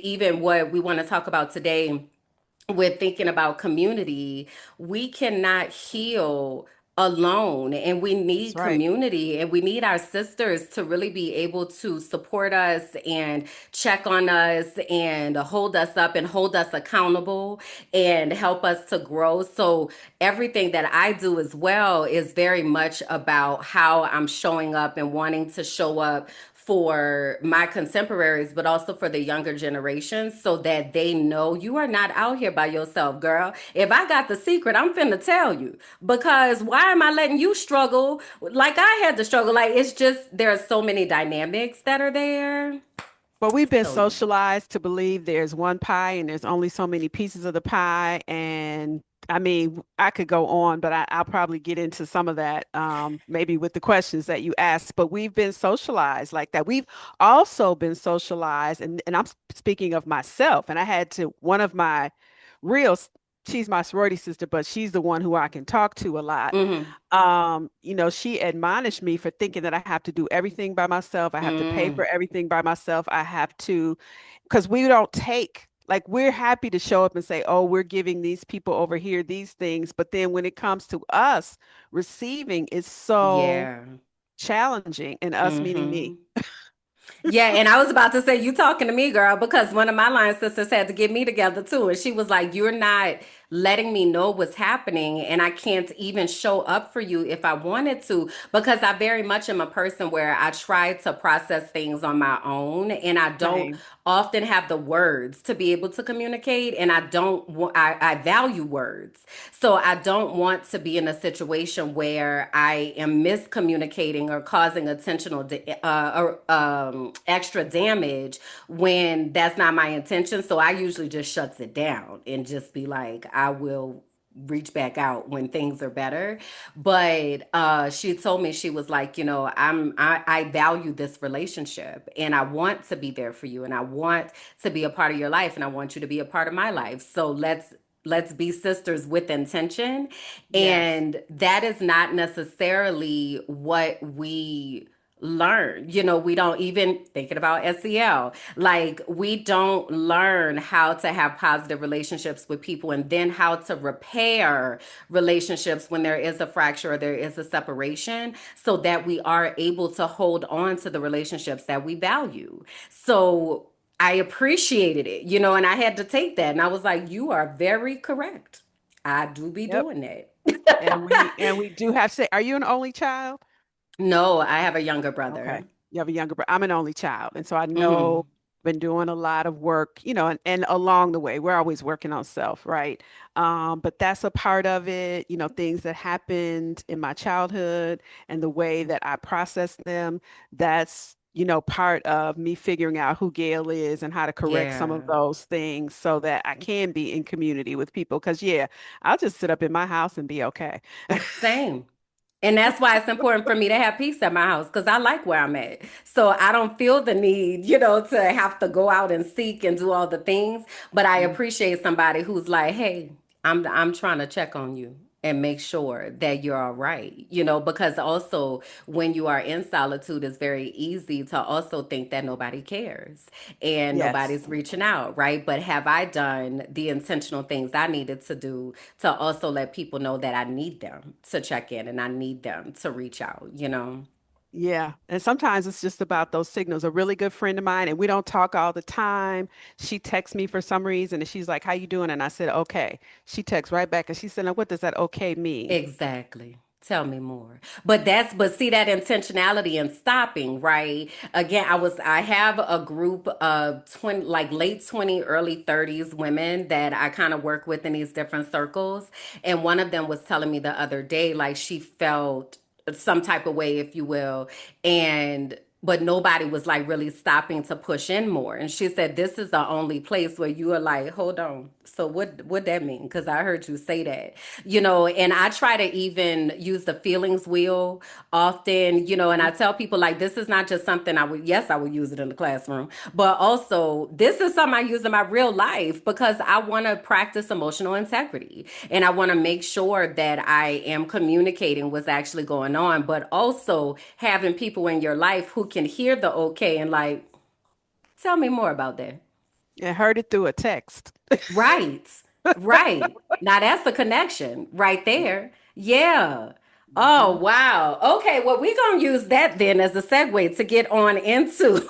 even what we want to talk about today with thinking about community, we cannot heal alone, and we That's need right. community, and we need our sisters to really be able to support us and check on us and hold us up and hold us accountable and help us to grow. So everything that I do as well is very much about how I'm showing up and wanting to show up for my contemporaries, but also for the younger generations so that they know you are not out here by yourself, girl. If I got the secret, I'm finna tell you. Because why am I letting you struggle like I had to struggle? Like, it's just, there are so many dynamics that are there. But we've been So, yeah. socialized to believe there's one pie and there's only so many pieces of the pie. And I mean, I could go on, but I'll probably get into some of that maybe with the questions that you asked. But we've been socialized like that. We've also been socialized, and I'm speaking of myself. And I had to, one of my real, she's my sorority sister, but she's the one who I can talk to a lot. Mm-hmm. She admonished me for thinking that I have to do everything by myself. I have to pay Mm. for everything by myself. I have to, because we don't take, like, we're happy to show up and say, oh, we're giving these people over here these things. But then when it comes to us, receiving is so Yeah. challenging, and us meaning me. Mm-hmm. Yeah, and I was about to say, you talking to me, girl, because one of my line sisters had to get me together too. And she was like, you're not letting me know what's happening. And I can't even show up for you if I wanted to, because I very much am a person where I try to process things on my own. And I don't Same. often have the words to be able to communicate. And I don't want, I value words. So I don't want to be in a situation where I am miscommunicating or causing or extra damage when that's not my intention. So I usually just shuts it down and just be like, I will reach back out when things are better. But she told me, she was like, I value this relationship and I want to be there for you and I want to be a part of your life and I want you to be a part of my life. So let's be sisters with intention. Yes. And that is not necessarily what we learn. We don't even thinking about SEL. Like we don't learn how to have positive relationships with people and then how to repair relationships when there is a fracture or there is a separation so that we are able to hold on to the relationships that we value. So I appreciated it, and I had to take that. And I was like, you are very correct. I do be Yep. doing that. And we do have to say, are you an only child? No, I have a younger Okay. brother. You have a younger brother. I'm an only child. And so I know Hmm. been doing a lot of work, and along the way, we're always working on self, right? But that's a part of it, things that happened in my childhood and the way that I process them. That's, part of me figuring out who Gail is and how to correct some of Yeah, those things so that I can be in community with people. Because, yeah, I'll just sit up in my house and be okay. same. And that's why it's important for me to have peace at my house because I like where I'm at. So I don't feel the need, to have to go out and seek and do all the things. But I appreciate somebody who's like, hey, I'm trying to check on you and make sure that you're all right, because also when you are in solitude, it's very easy to also think that nobody cares and Yes. nobody's reaching out, right? But have I done the intentional things I needed to do to also let people know that I need them to check in and I need them to reach out? Yeah. And sometimes it's just about those signals. A really good friend of mine, and we don't talk all the time. She texts me for some reason and she's like, how you doing? And I said, okay. She texts right back and she said, now what does that okay mean? Exactly. Tell me more. But see that intentionality and stopping, right? Again, I have a group of 20, like late 20, early 30s women that I kind of work with in these different circles. And one of them was telling me the other day, like she felt some type of way, if you will. And but nobody was like really stopping to push in more. And she said, this is the only place where you are like, hold on. So what that mean? Because I heard you say that, and I try to even use the feelings wheel often, and I tell people like this is not just something I would use it in the classroom, but also this is something I use in my real life because I want to practice emotional integrity and I want to make sure that I am communicating what's actually going on, but also having people in your life who can hear the okay and like, tell me more about that. I heard it through a text. Right. Right. Now that's the connection right there. Yeah. Oh, Mhm. wow. Okay, well, we're going to use that then as a segue to get on into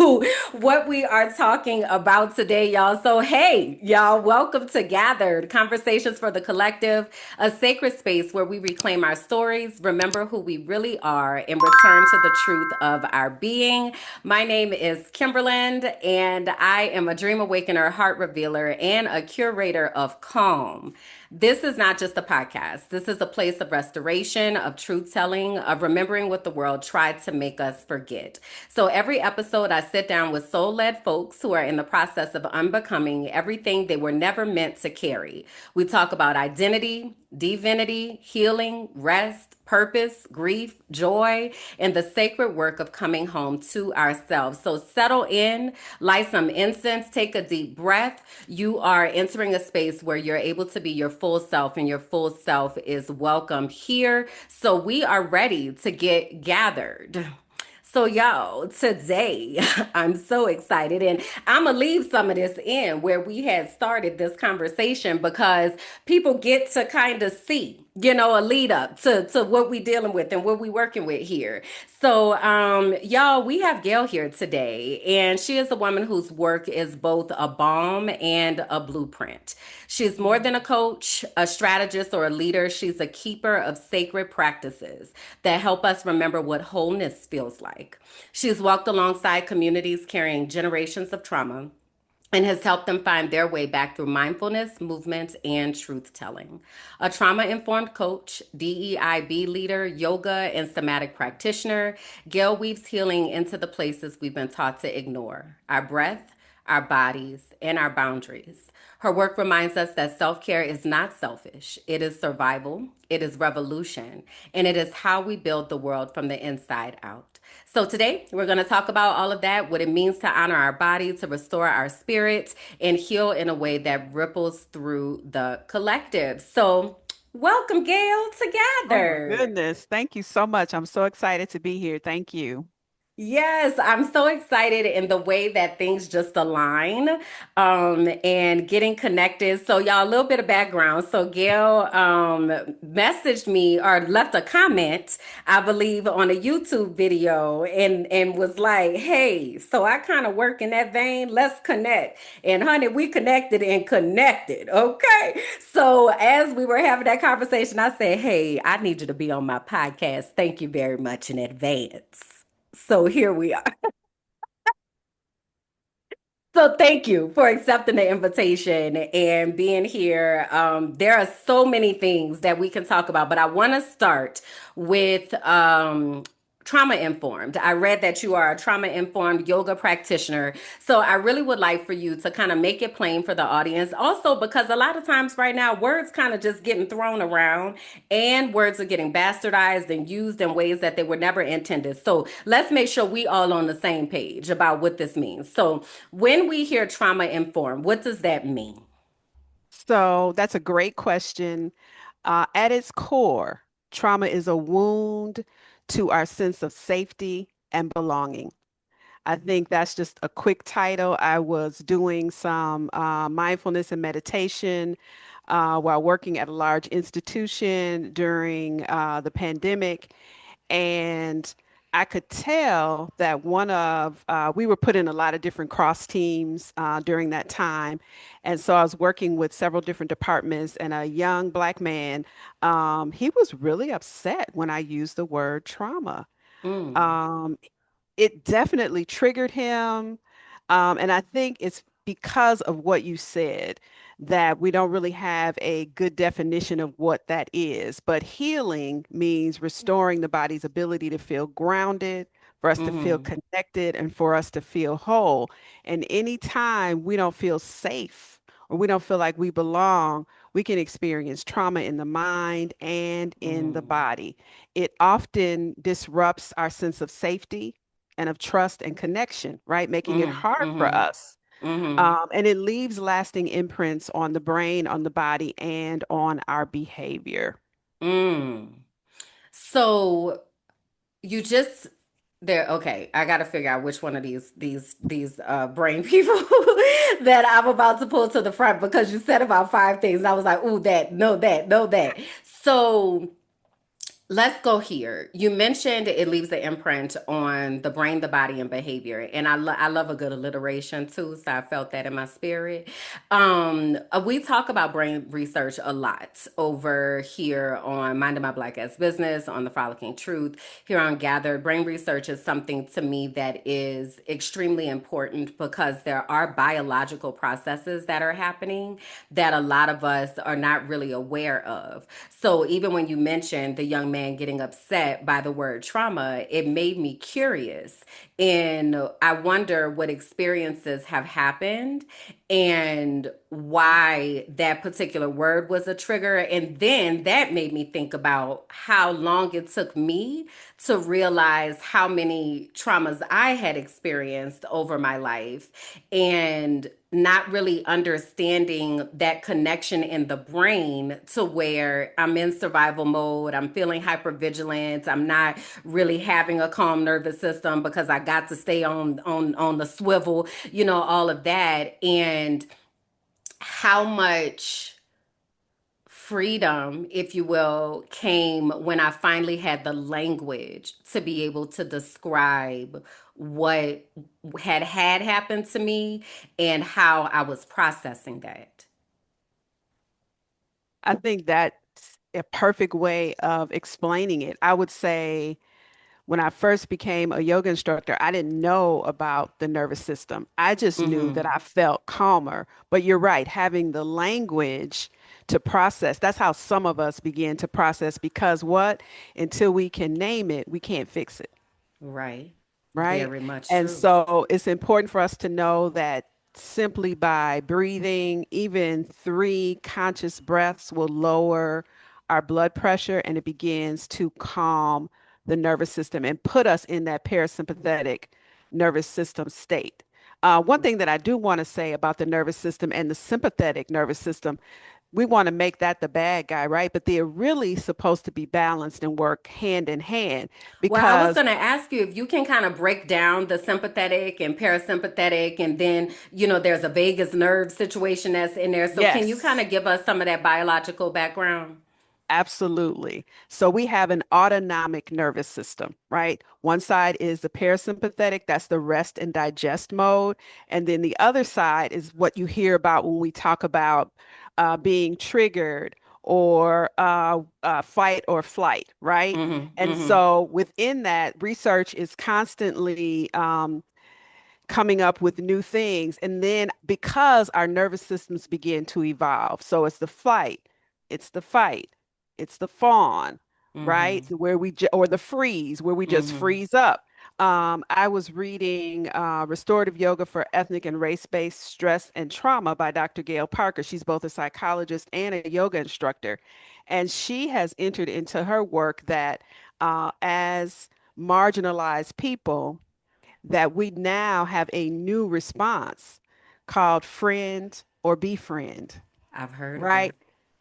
what we are talking about today, y'all. So, hey, y'all, welcome to Gathered Conversations for the Collective, a sacred space where we reclaim our stories, remember who we really are, and return to the truth of our being. My name is Kimberland, and I am a dream awakener, heart revealer, and a curator of calm. This is not just a podcast. This is a place of restoration, of truth telling, of remembering what the world tried to make us forget. So every episode, I sit down with soul led folks who are in the process of unbecoming everything they were never meant to carry. We talk about identity, divinity, healing, rest, purpose, grief, joy, and the sacred work of coming home to ourselves. So settle in, light some incense, take a deep breath. You are entering a space where you're able to be your full self, and your full self is welcome here. So we are ready to get gathered. So, y'all, today I'm so excited, and I'm gonna leave some of this in where we had started this conversation because people get to kind of see, a lead up to what we dealing with and what we working with here. So, y'all, we have Gail here today, and she is a woman whose work is both a balm and a blueprint. She's more than a coach, a strategist, or a leader. She's a keeper of sacred practices that help us remember what wholeness feels like. She's walked alongside communities carrying generations of trauma and has helped them find their way back through mindfulness, movement, and truth telling. A trauma informed coach, DEIB leader, yoga, and somatic practitioner, Gail weaves healing into the places we've been taught to ignore: our breath, our bodies, and our boundaries. Her work reminds us that self care is not selfish, it is survival, it is revolution, and it is how we build the world from the inside out. So, today we're going to talk about all of that, what it means to honor our body, to restore our spirit, and heal in a way that ripples through the collective. So, welcome, Gail, Oh my together. goodness. Thank you so much. I'm so excited to be here. Thank you. Yes, I'm so excited in the way that things just align and getting connected. So, y'all, a little bit of background. So, Gail messaged me or left a comment, I believe, on a YouTube video and was like, hey, so I kind of work in that vein. Let's connect. And, honey, we connected and connected. Okay. So, as we were having that conversation, I said, hey, I need you to be on my podcast. Thank you very much in advance. So here we are. So thank you for accepting the invitation and being here. There are so many things that we can talk about, but I want to start with trauma informed. I read that you are a trauma informed yoga practitioner. So I really would like for you to kind of make it plain for the audience. Also, because a lot of times right now, words kind of just getting thrown around and words are getting bastardized and used in ways that they were never intended. So let's make sure we all on the same page about what this means. So when we hear trauma informed, what does that mean? So that's a great question. At its core, trauma is a wound to our sense of safety and belonging. I think that's just a quick title. I was doing some mindfulness and meditation while working at a large institution during the pandemic. And I could tell that we were put in a lot of different cross teams during that time. And so I was working with several different departments, and a young Black man, he was really upset when I used the word trauma. Mm, Um, it definitely triggered him. And I think it's because of what you said that we don't really have a good definition of what that is. But healing means restoring the body's ability to feel grounded, for us to feel mm, connected, and for us to feel whole. And anytime we don't feel safe or we don't feel like we belong, we can experience trauma in the mind and in the mm, body. It often disrupts our sense of safety and of trust and connection, right? Making it mm, hard for mm, us. mm, And it leaves lasting imprints on the brain, on the body, and on our behavior. mm. So you just There, okay. I got to figure out which one of these brain people that I'm about to pull to the front because you said about five things. And I was like, ooh, that, no, that, no, that. So let's go here. You mentioned it leaves an imprint on the brain, the body, and behavior, and I love a good alliteration too. So I felt that in my spirit. We talk about brain research a lot over here on Minding My Black Ass Business, on the Frolicking Truth, here on Gathered. Brain research is something to me that is extremely important because there are biological processes that are happening that a lot of us are not really aware of. So even when you mentioned the young man getting upset by the word trauma, it made me curious. And I wonder what experiences have happened and why that particular word was a trigger. And then that made me think about how long it took me to realize how many traumas I had experienced over my life and not really understanding that connection in the brain to where I'm in survival mode, I'm feeling hypervigilant, I'm not really having a calm nervous system because I got to stay on the swivel, all of that, and how much freedom, if you will, came when I finally had the language to be able to describe what had happened to me and how I was processing that. I think that's a perfect way of explaining it. I would say when I first became a yoga instructor, I didn't know about the nervous system. I just knew that Mm-hmm. I felt calmer. But you're right, having the language to process, that's how some of us begin to process because what? Until we can name it, we can't fix it. Right. Right? Very much And true. so it's important for us to know that simply by breathing, even three conscious breaths will lower our blood pressure and it begins to calm the nervous system and put us in that parasympathetic nervous system state. One thing that I do want to say about the nervous system and the sympathetic nervous system, we want to make that the bad guy, right? But they're really supposed to be balanced and work hand in hand Well, I was because going to ask you if you can kind of break down the sympathetic and parasympathetic, and then, there's a vagus nerve situation that's in there. So, can you kind yes, of give us some of that biological background? absolutely. So we have an autonomic nervous system, right? One side is the parasympathetic, that's the rest and digest mode. And then the other side is what you hear about when we talk about being triggered or fight or flight, right? Mm-hmm. And Mm-hmm. so within that, research is constantly coming up with new things. And then because our nervous systems begin to evolve, so it's the flight, it's the fight, it's the fawn, right? Mm-hmm. Where or the freeze, where we just Mm-hmm. freeze up. I was reading Restorative Yoga for Ethnic and Race-Based Stress and Trauma by Dr. Gail Parker. She's both a psychologist and a yoga instructor. And she has entered into her work that as marginalized people, that we now have a new response called friend or befriend, I've heard of right? it.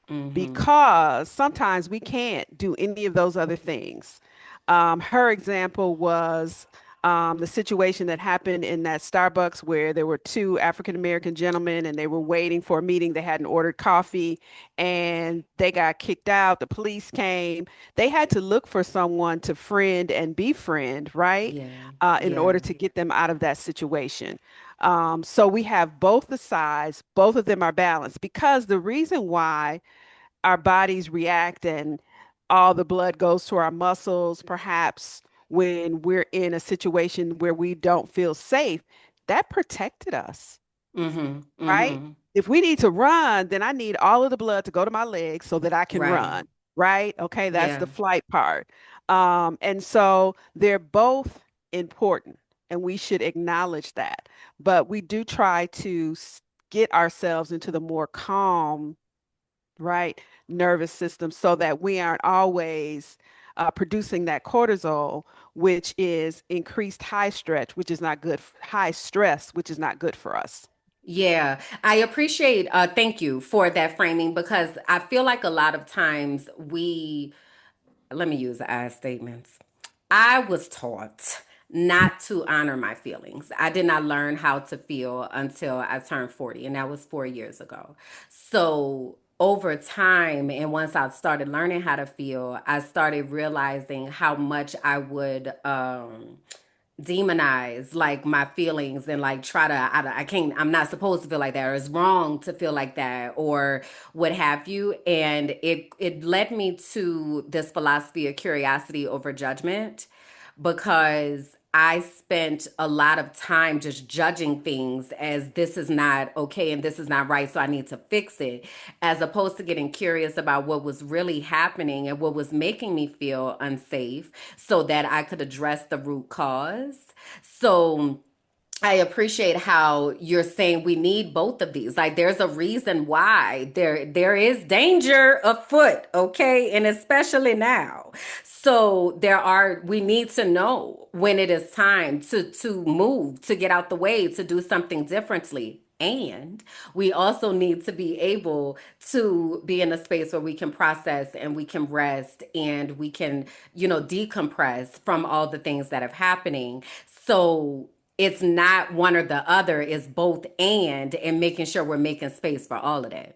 Mm-hmm. Because sometimes we can't do any of those other things. Her example was the situation that happened in that Starbucks where there were two African American gentlemen and they were waiting for a meeting. They hadn't ordered coffee and they got kicked out. The police came. They had to look for someone to friend and befriend, right? Yeah. In Yeah. order to get them out of that situation. So we have both the sides, both of them are balanced because the reason why our bodies react and all the blood goes to our muscles, perhaps when we're in a situation where we don't feel safe, that protected us, Mm-hmm. right? Mm-hmm. If we need to run, then I need all of the blood to go to my legs so that I can Right. run, right? Okay, that's Yeah. the flight part. And so they're both important, and we should acknowledge that. But we do try to get ourselves into the more calm, right, nervous system so that we aren't always producing that cortisol, which is increased high stress, which is not good, high stress, which is not good for us. Yeah, I appreciate thank you for that framing because I feel like a lot of times let me use I statements. I was taught not to honor my feelings. I did not learn how to feel until I turned 40, and that was 4 years ago. So, over time, and once I started learning how to feel, I started realizing how much I would demonize like my feelings and like try to I can't, I'm not supposed to feel like that, or it's wrong to feel like that, or what have you. And it led me to this philosophy of curiosity over judgment, because I spent a lot of time just judging things as this is not okay and this is not right, so I need to fix it, as opposed to getting curious about what was really happening and what was making me feel unsafe so that I could address the root cause. So I appreciate how you're saying we need both of these. Like there's a reason why there is danger afoot, okay? And especially now. So we need to know when it is time to move, to get out the way, to do something differently. And we also need to be able to be in a space where we can process and we can rest and we can, decompress from all the things that are happening. So it's not one or the other, it's both and making sure we're making space for all of that.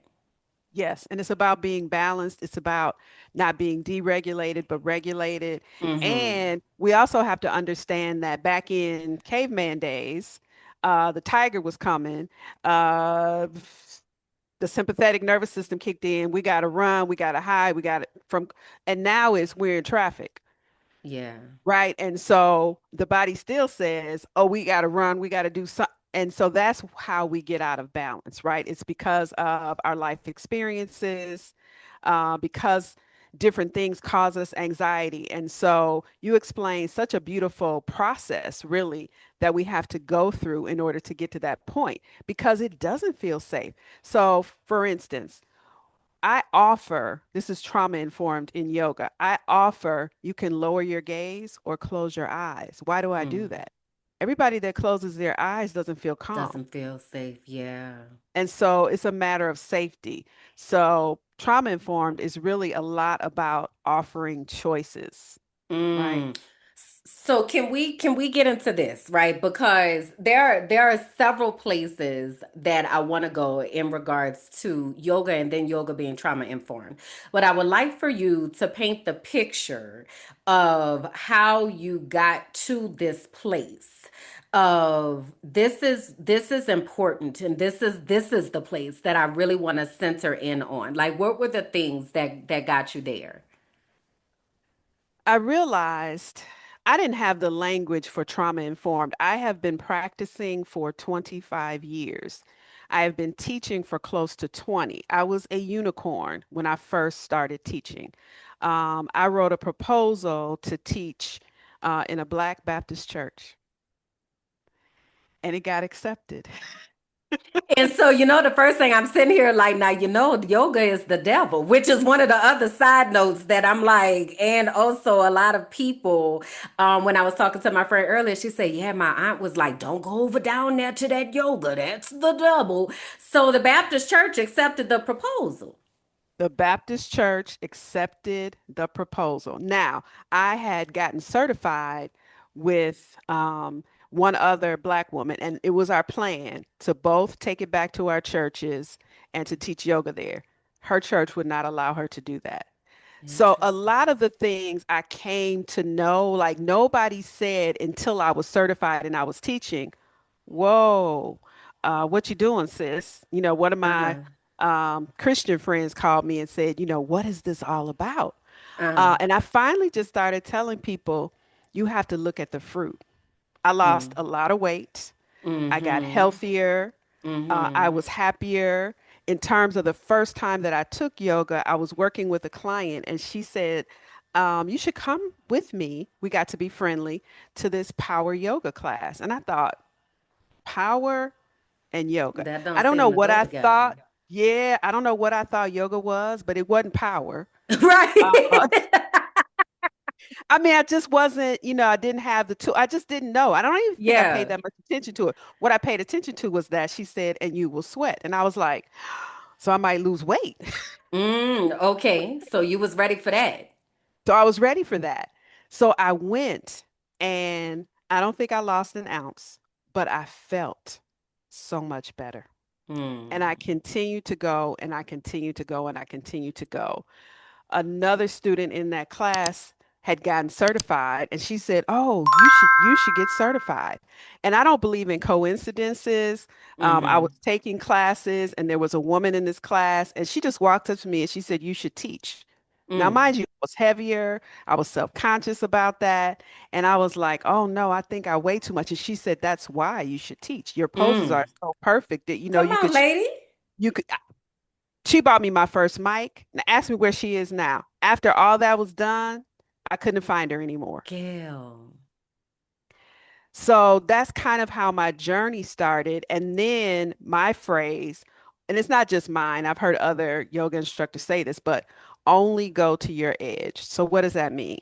Yes, and it's about being balanced. It's about not being deregulated, but regulated. Mm-hmm. And we also have to understand that back in caveman days, the tiger was coming. Uh, the sympathetic nervous system kicked in. We got to run. We got to hide. We got to from, and now it's we're in traffic. Yeah. Right. And so the body still says, oh, we got to run, we got to do something. And so that's how we get out of balance, right? It's because of our life experiences, because different things cause us anxiety. And so you explain such a beautiful process, really, that we have to go through in order to get to that point because it doesn't feel safe. So, for instance, I offer, this is trauma informed in yoga. I offer you can lower your gaze or close your eyes. Why do I do Mm. that? Everybody that closes their eyes doesn't feel calm. Doesn't feel safe. Yeah. And so it's a matter of safety. So trauma informed is really a lot about offering choices, right? Mm. So can we get into this, right? Because there are several places that I want to go in regards to yoga and then yoga being trauma informed. But I would like for you to paint the picture of how you got to this place of this is important, and this is the place that I really want to center in on. Like what were the things that got you there? I realized I didn't have the language for trauma informed. I have been practicing for 25 years. I have been teaching for close to 20. I was a unicorn when I first started teaching. I wrote a proposal to teach in a Black Baptist church, and it got accepted. And so, the first thing I'm sitting here like, now, yoga is the devil, which is one of the other side notes that I'm like, and also a lot of people, when I was talking to my friend earlier, she said, yeah, my aunt was like, don't go over down there to that yoga. That's the devil. So the Baptist church accepted the proposal. The Baptist church accepted the proposal. Now, I had gotten certified with one other Black woman, and it was our plan to both take it back to our churches and to teach yoga there. Her church would not allow her to do that. So, a Interesting. lot of the things I came to know, like nobody said until I was certified and I was teaching, whoa, what you doing, sis? One of my Uh-huh. Christian friends called me and said, what is this all about? Uh-huh. And I finally just started telling people, you have to look at the fruit. I lost a lot of weight. I got Mm-hmm. healthier. I Mm-hmm. was happier. In terms of the first time that I took yoga, I was working with a client and she said, you should come with me. We got to be friendly to this power yoga class. And I thought, power and yoga. That I don't don't know seem to what go I together. thought. Yeah, I don't know what I thought yoga was, but it wasn't power. Uh, Right. I mean, I just wasn't, I didn't have the tool. I just didn't know. I don't even think I paid Yeah. that much attention to it. What I paid attention to was that she said, and you will sweat. And I was like, so I might lose weight. Okay. So you was ready for that. So I was ready for that. So I went and I don't think I lost an ounce, but I felt so much better. And I Mm. continued to go and I continued to go and I continued to go. Another student in that class had gotten certified and she said, "Oh, you should get certified." And I don't believe in coincidences. I was Mm-hmm. taking classes and there was a woman in this class and she just walked up to me and she said, "You should teach." Now, Mm. mind you, I was heavier. I was self-conscious about that. And I was like, "Oh no, I think I weigh too much." And she said, "That's why you should teach. Your poses Mm. are so perfect that, Come on, lady. you could she bought me my first mic and asked me where she is now. After all that was done, I couldn't find her anymore. Gail. So that's kind of how my journey started. And then my phrase, and it's not just mine, I've heard other yoga instructors say this, but only go to your edge. So what does that mean?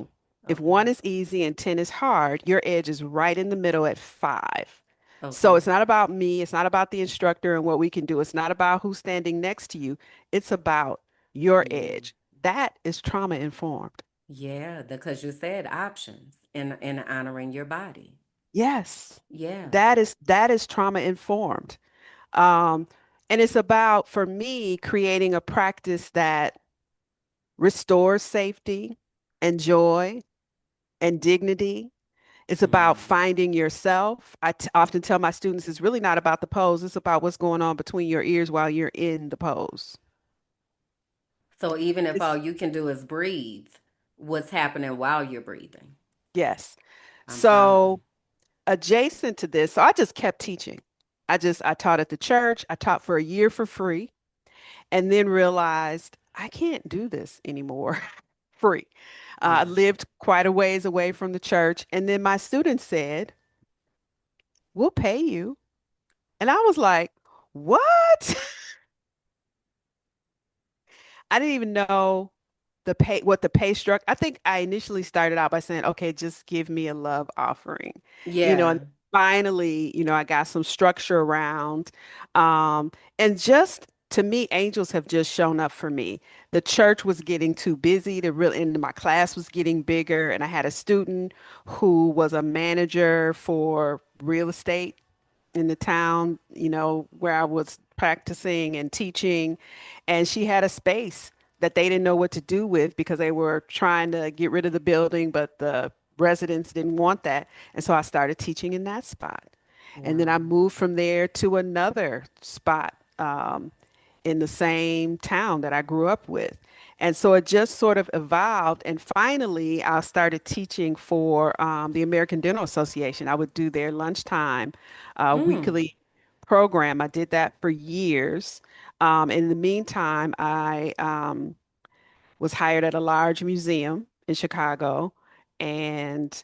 If Okay. one is easy and 10 is hard, your edge is right in the middle at 5. So Okay. it's not about me, it's not about the instructor and what we can do. It's not about who's standing next to you. It's about your You. edge. That is trauma informed. Yeah, because you said options in honoring your body. Yes. Yeah. That is trauma informed. Um, and it's about, for me, creating a practice that restores safety and joy and dignity. It's about Mm. finding yourself. Often tell my students it's really not about the pose, it's about what's going on between your ears while you're in the pose. So even if all It's, you can do is breathe, what's happening while you're breathing? yes. I'm following. So, adjacent to this, so I just kept teaching. I taught at the church. I taught for a year for free and then realized I can't do this anymore free. I Yeah. lived quite a ways away from the church. And then my students said, "We'll pay you." And I was like, "What?" I didn't even know what the pay struck. I think I initially started out by saying, "Okay, just give me a love offering." And Yeah. finally, I got some structure around. Um, and just to me, angels have just shown up for me. The church was getting too busy to really, and my class was getting bigger, and I had a student who was a manager for real estate in the town, where I was practicing and teaching. And she had a space that they didn't know what to do with because they were trying to get rid of the building, but the residents didn't want that. And so I started teaching in that spot. And then I Wow. moved from there to another spot in the same town that I grew up with. And so it just sort of evolved. And finally, I started teaching for the American Dental Association. I would do their lunchtime Mm. weekly program. I did that for years. In the meantime, I was hired at a large museum in Chicago and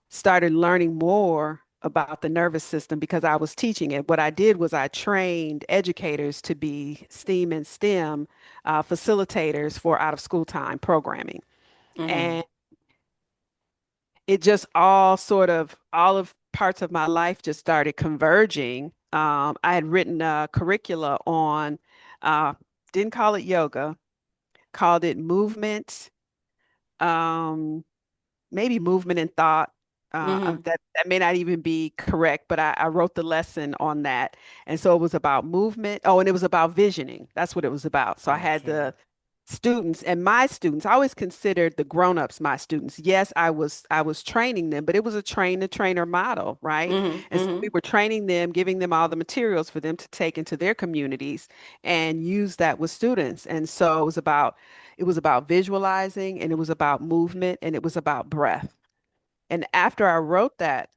started learning more about the nervous system because I was teaching it. What I did was I trained educators to be STEAM and STEM facilitators for out of school time programming. Mm-hmm. And it just all of parts of my life just started converging. I had written a curricula on, uh, didn't call it yoga, called it movement. Um, Maybe movement and thought. Mm-hmm. That may not even be correct, but I wrote the lesson on that. And so it was about movement. Oh, and it was about visioning. That's what it was about. So I had Okay. the students and my students. I always considered the grown-ups my students. Yes, I was training them, but it was a train the trainer model, right? Mm-hmm. And so we Mm-hmm. were training them, giving them all the materials for them to take into their communities and use that with students. And so it was about visualizing and it was about movement and it was about breath. And after I wrote that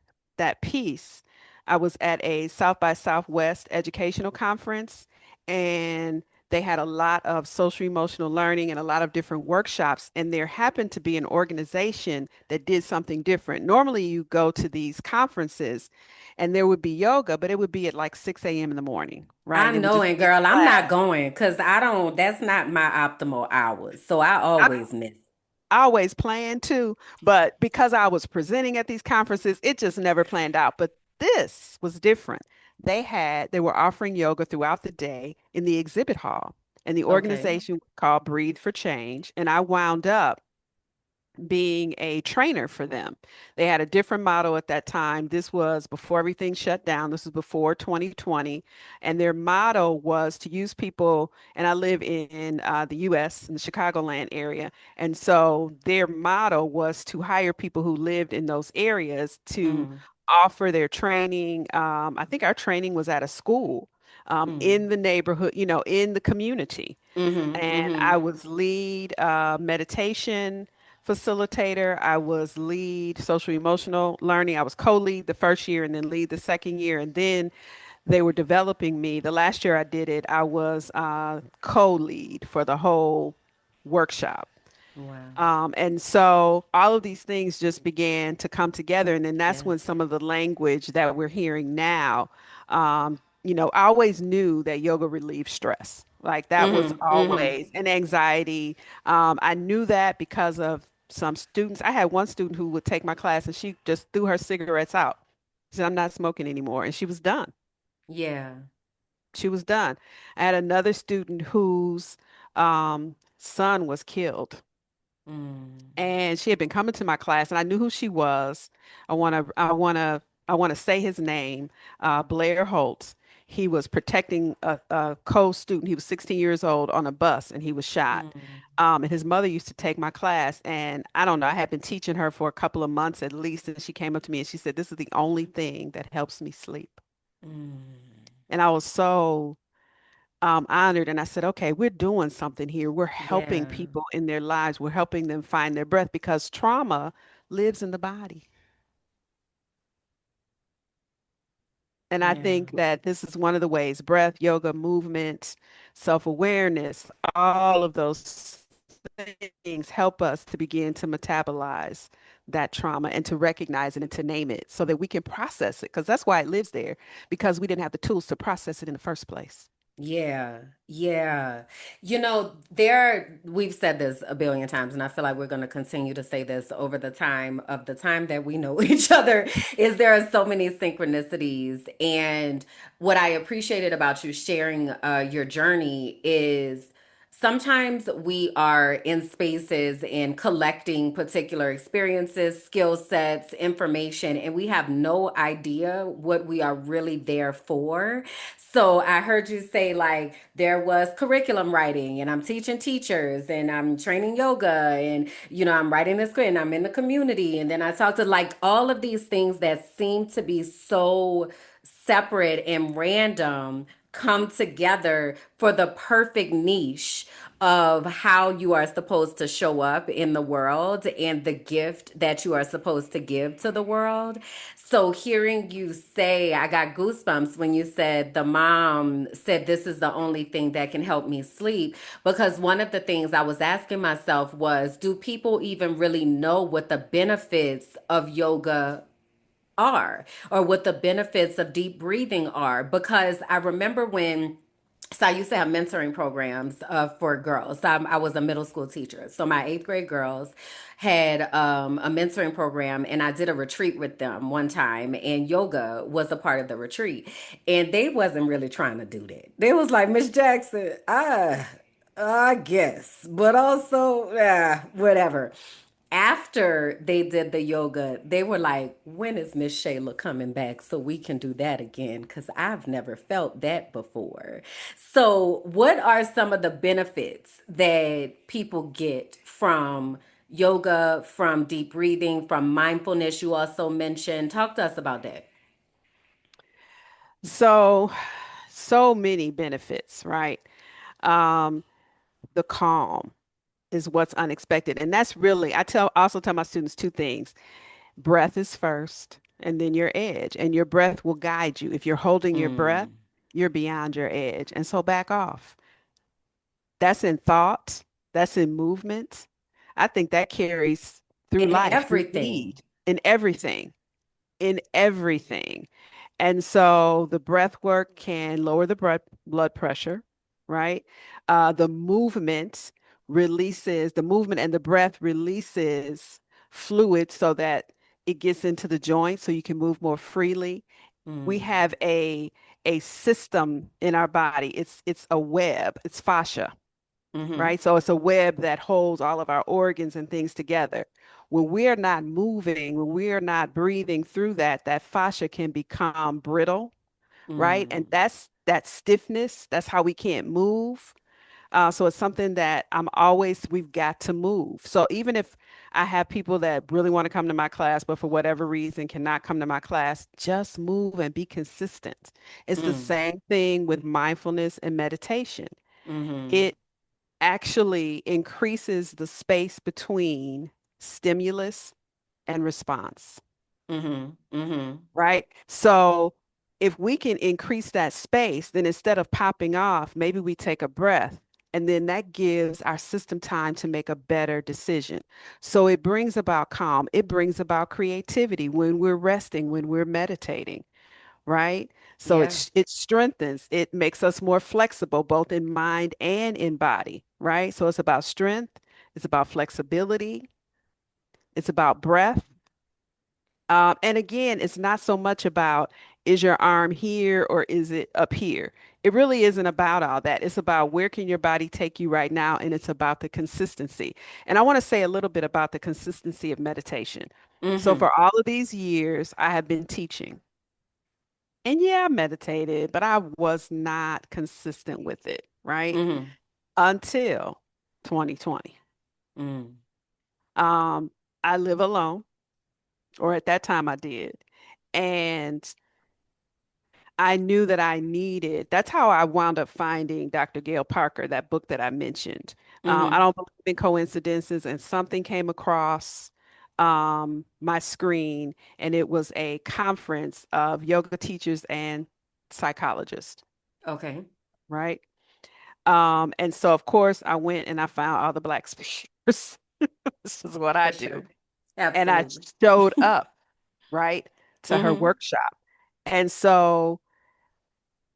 piece, I was at a South by Southwest educational conference and they had a lot of social emotional learning and a lot of different workshops. And there happened to be an organization that did something different. Normally, you go to these conferences and there would be yoga, but it would be at like 6 a.m. in the morning, right? I And it would know, just and be a girl, I'm class. not going because I don't, that's not my optimal hours. So I I always miss. always planned to, but because I was presenting at these conferences, it just never planned out. But this was different. They were offering yoga throughout the day in the exhibit hall, and the Okay. organization was called Breathe for Change. And I wound up being a trainer for them. They had a different model at that time. This was before everything shut down. This was before 2020. And their motto was to use people, and I live in the US, in the Chicagoland area. And so their motto was to hire people who lived in those areas to Mm, offer their training. I think our training was at a school. mm, In the neighborhood, in the community. mm-hmm, And I mm-hmm. was lead meditation facilitator. I was lead social emotional learning. I was co-lead the first year and then lead the second year. And then they were developing me. The last year I did it, I was co-lead for the whole workshop. Wow. And so all of these things just began to come together. And then that's when Yes. some of the language that we're hearing now, I always knew that yoga relieved stress. Like that was Mm-hmm, mm-hmm. always an anxiety. I knew that because of some students. I had one student who would take my class and she just threw her cigarettes out. She said, I'm not smoking anymore. And she was done. Yeah. She was done. I had another student whose son was killed Mm, and she had been coming to my class and I knew who she was. I want to say his name, Blair Holtz. He was protecting a co-student. He was 16 years old on a bus and he was shot. mm, And his mother used to take my class and I don't know, I had been teaching her for a couple of months at least. And she came up to me and she said, this is the only thing that helps me sleep. mm. And I was so honored. And I said, okay, we're doing something here. We're helping Yeah. people in their lives. We're helping them find their breath because trauma lives in the body. And I Yeah. think that this is one of the ways breath, yoga, movement, self-awareness, all of those things help us to begin to metabolize that trauma and to recognize it and to name it so that we can process it. Because that's why it lives there, because we didn't have the tools to process it in the first place. Yeah, yeah. We've said this a billion times, and I feel like we're going to continue to say this over the time of the time that we know each other, is there are so many synchronicities. And what I appreciated about you sharing your journey is sometimes we are in spaces and collecting particular experiences, skill sets, information, and we have no idea what we are really there for. So I heard you say like there was curriculum writing and I'm teaching teachers and I'm training yoga and I'm writing this script and I'm in the community and then I talked to like all of these things that seem to be so separate and random come together for the perfect niche of how you are supposed to show up in the world and the gift that you are supposed to give to the world. So hearing you say, I got goosebumps when you said the mom said this is the only thing that can help me sleep. Because one of the things I was asking myself was, do people even really know what the benefits of yoga are or what the benefits of deep breathing are? Because I remember when I used to have mentoring programs for girls. I was a middle school teacher. So my eighth grade girls had a mentoring program, and I did a retreat with them one time, and yoga was a part of the retreat. And they wasn't really trying to do that. They was like, Miss Jackson, I guess, but also, whatever. After they did the yoga, they were like, when is Miss Shayla coming back so we can do that again? Because I've never felt that before. So, what are some of the benefits that people get from yoga, from deep breathing, from mindfulness? You also mentioned. Talk to us about that. So, so many benefits, right? Um, the calm is what's unexpected. And that's really, also tell my students two things. Breath is first, and then your edge, and your breath will guide you. If you're holding your breath, Mm. you're beyond your edge. And so back off. That's in thought, that's in movement. I think that carries through In life. We everything. need in everything. And so the breath work can lower the blood pressure, right? The movement and the breath releases fluid so that it gets into the joint so you can move more freely. We Mm. have a system in our body. It's a web, it's fascia. Mm-hmm. right? So it's a web that holds all of our organs and things together. When we're not moving, when we're not breathing through that, that fascia can become brittle, right? And Mm. that's that stiffness. That's how we can't move. So it's something that we've got to move. So even if I have people that really want to come to my class, but for whatever reason cannot come to my class, just move and be consistent. It's the Mm. same thing with mindfulness and meditation. Mm-hmm. It actually increases the space between stimulus and response, Mm-hmm. Mm-hmm. right? So if we can increase that space, then instead of popping off, maybe we take a breath. And then that gives our system time to make a better decision. So it brings about calm. It brings about creativity when we're resting, when we're meditating, right? So Yeah. it strengthens, it makes us more flexible, both in mind and in body, right? So it's about strength, it's about flexibility, it's about breath. And again, it's not so much about is your arm here or is it up here? It really isn't about all that. It's about where can your body take you right now, and it's about the consistency. And I want to say a little bit about the consistency of meditation. So Mm-hmm. for all of these years, I have been teaching. And yeah, I meditated, but I was not consistent with it, right? Mm-hmm. Until 2020. Mm. Um, I live alone, or at that time I did. And I knew that I needed, that's how I wound up finding Dr. Gail Parker, that book that I mentioned. I Mm-hmm. don't believe in coincidences, and something came across my screen, and it was a conference of yoga teachers and psychologists, Okay. right? And so, of course, I went and I found all the Black speakers. This is what I For do. sure. And I Absolutely. showed up, right, to her Mm-hmm. workshop. And so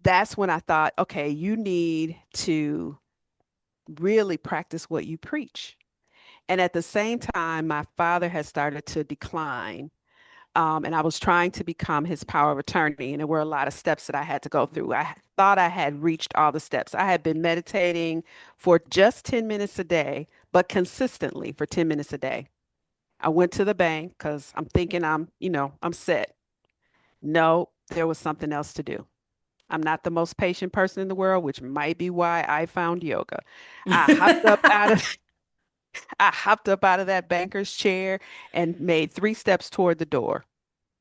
that's when I thought, okay, you need to really practice what you preach. And at the same time, my father had started to decline. And I was trying to become his power of attorney. And there were a lot of steps that I had to go through. I thought I had reached all the steps. I had been meditating for just 10 minutes a day, but consistently for 10 minutes a day. I went to the bank because I'm thinking I'm set. No, there was something else to do. I'm not the most patient person in the world, which might be why I found yoga. I hopped up out of I hopped up out of that banker's chair and made 3 steps toward the door,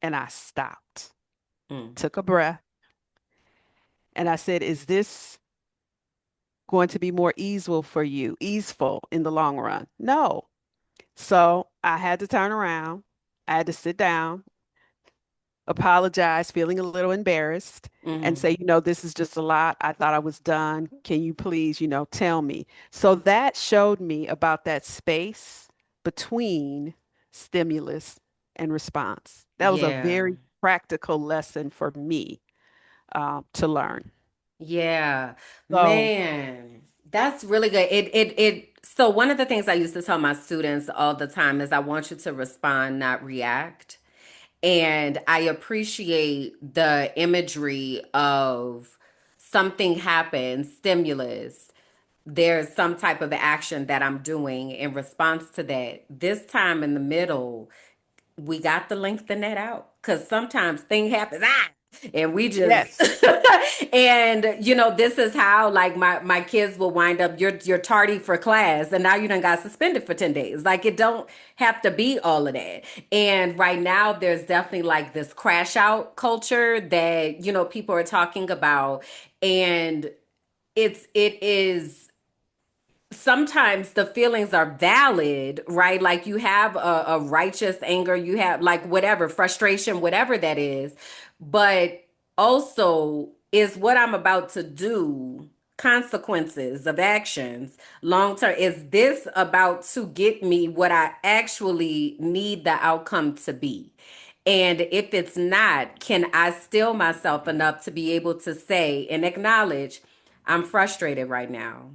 and I stopped, Mm. took a breath, and I said, "Is this going to be more easeful in the long run?" No. So I had to turn around. I had to sit down, apologize, feeling a little embarrassed, and Mm-hmm. say, this is just a lot. I thought I was done. Can you please, tell me? So that showed me about that space between stimulus and response. That was a Yeah. very practical lesson for me to learn. Yeah. So, Man, that's really good. So one of the things I used to tell my students all the time is I want you to respond, not react. And I appreciate the imagery of something happens, stimulus. There's some type of action that I'm doing in response to that. This time in the middle, we got to lengthen that out because sometimes thing happens and we just yes, and this is how like my kids will wind up you're tardy for class and now you done got suspended for 10 days. Like it don't have to be all of that. And right now there's definitely like this crash out culture that people are talking about. And it is sometimes the feelings are valid, right? Like you have a righteous anger, you have like whatever, frustration, whatever that is. But also, is what I'm about to do consequences of actions long term? Is this about to get me what I actually need the outcome to be? And if it's not, can I still myself enough to be able to say and acknowledge, I'm frustrated right now.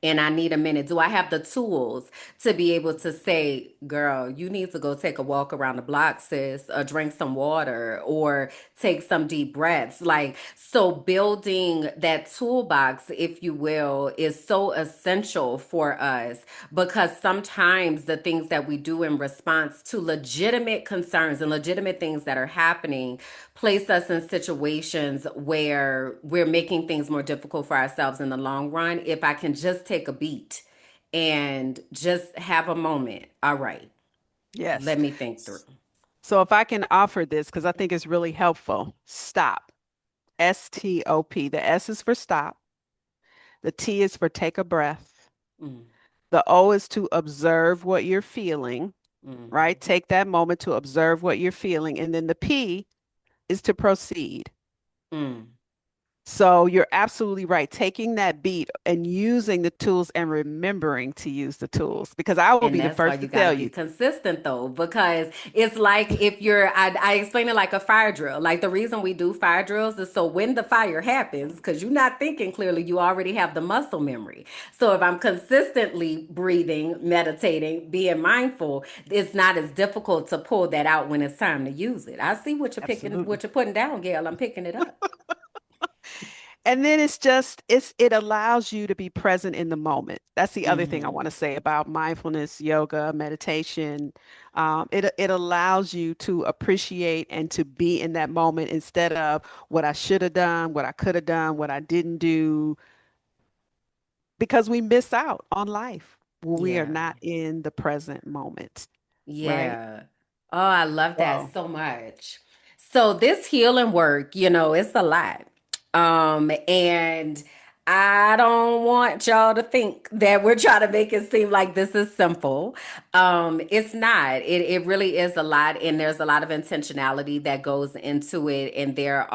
and I need a minute. Do I have the tools to be able to say, girl, you need to go take a walk around the block, sis, or drink some water, or take some deep breaths? Like, so building that toolbox, if you will, is so essential for us because sometimes the things that we do in response to legitimate concerns and legitimate things that are happening place us in situations where we're making things more difficult for ourselves in the long run. If I can just take a beat and just have a moment, all right, Yes. let me think through. S- So if I can offer this, because I think it's really helpful, stop. STOP. The S is for stop. The T is for take a breath. Mm, The O is to observe what you're feeling, right? mm, Take that moment to observe what you're feeling. And then the P is to proceed. mm. So you're absolutely right. Taking that beat and using the tools and remembering to use the tools, because I will And be the that's why first you to got to tell be you. consistent though, because it's like if I explain it like a fire drill. Like the reason we do fire drills is so when the fire happens, because you're not thinking clearly, you already have the muscle memory. So if I'm consistently breathing, meditating, being mindful, it's not as difficult to pull that out when it's time to use it. I see Absolutely. what you're putting down, Gail. I'm picking it up. And then it allows you to be present in the moment. That's the other thing I want to Hmm. say about mindfulness, yoga, meditation. It allows you to appreciate and to be in that moment instead of what I should have done, what I could have done, what I didn't do, because we miss out on life when we are Yeah. not in the present moment, right? Yeah. Oh, I love that So so much. So this healing work, it's a lot. And I don't want y'all to think that we're trying to make it seem like this is simple. It's not. It really is a lot, and there's a lot of intentionality that goes into it, and there's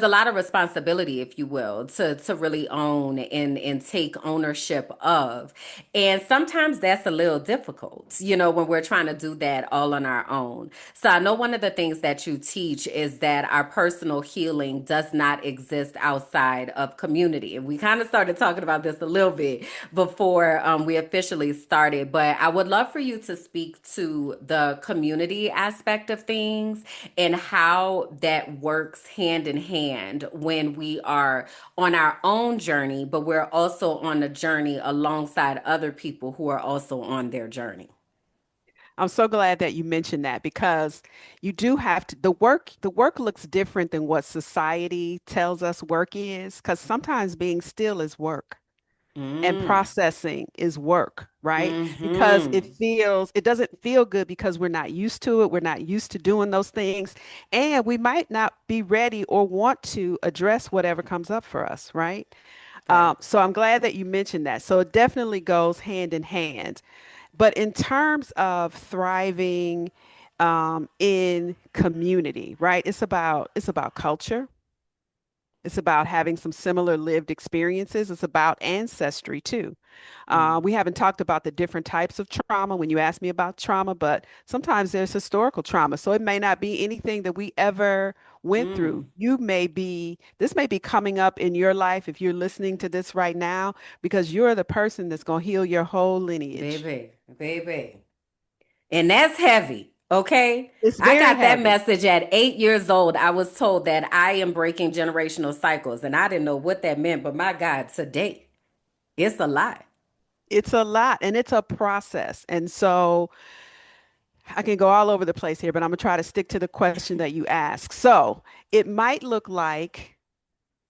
a lot of responsibility, if you will, to really own and take ownership of. And sometimes that's a little difficult, when we're trying to do that all on our own. So I know one of the things that you teach is that our personal healing does not exist outside of community. And we kind of started talking about this a little bit before we officially started, but I would love for you to speak to the community aspect of things and how that works hand in hand when we are on our own journey, but we're also on a journey alongside other people who are also on their journey. I'm so glad that you mentioned that, because you do have to, the work looks different than what society tells us work is, because sometimes being still is work and Mm. processing is work, right? Because Mm-hmm. it doesn't feel good because we're not used to it. We're not used to doing those things. And we might not be ready or want to address whatever comes up for us, right? Facts. So I'm glad that you mentioned that. So it definitely goes hand in hand. But in terms of thriving in community, right? It's about culture. It's about having some similar lived experiences. It's about ancestry too. Mm. We haven't talked about the different types of trauma when you ask me about trauma, but sometimes there's historical trauma. So it may not be anything that we ever went through. Mm. This may be coming up in your life if you're listening to this right now, because you're the person that's going to heal your whole lineage. Baby, baby. And that's heavy, okay? It's I very got that heavy. message at 8 years old. I was told that I am breaking generational cycles, and I didn't know what that meant, but my God, today, it's a lot. It's a lot and it's a process. And so I can go all over the place here, but I'm going to try to stick to the question that you asked. So it might look like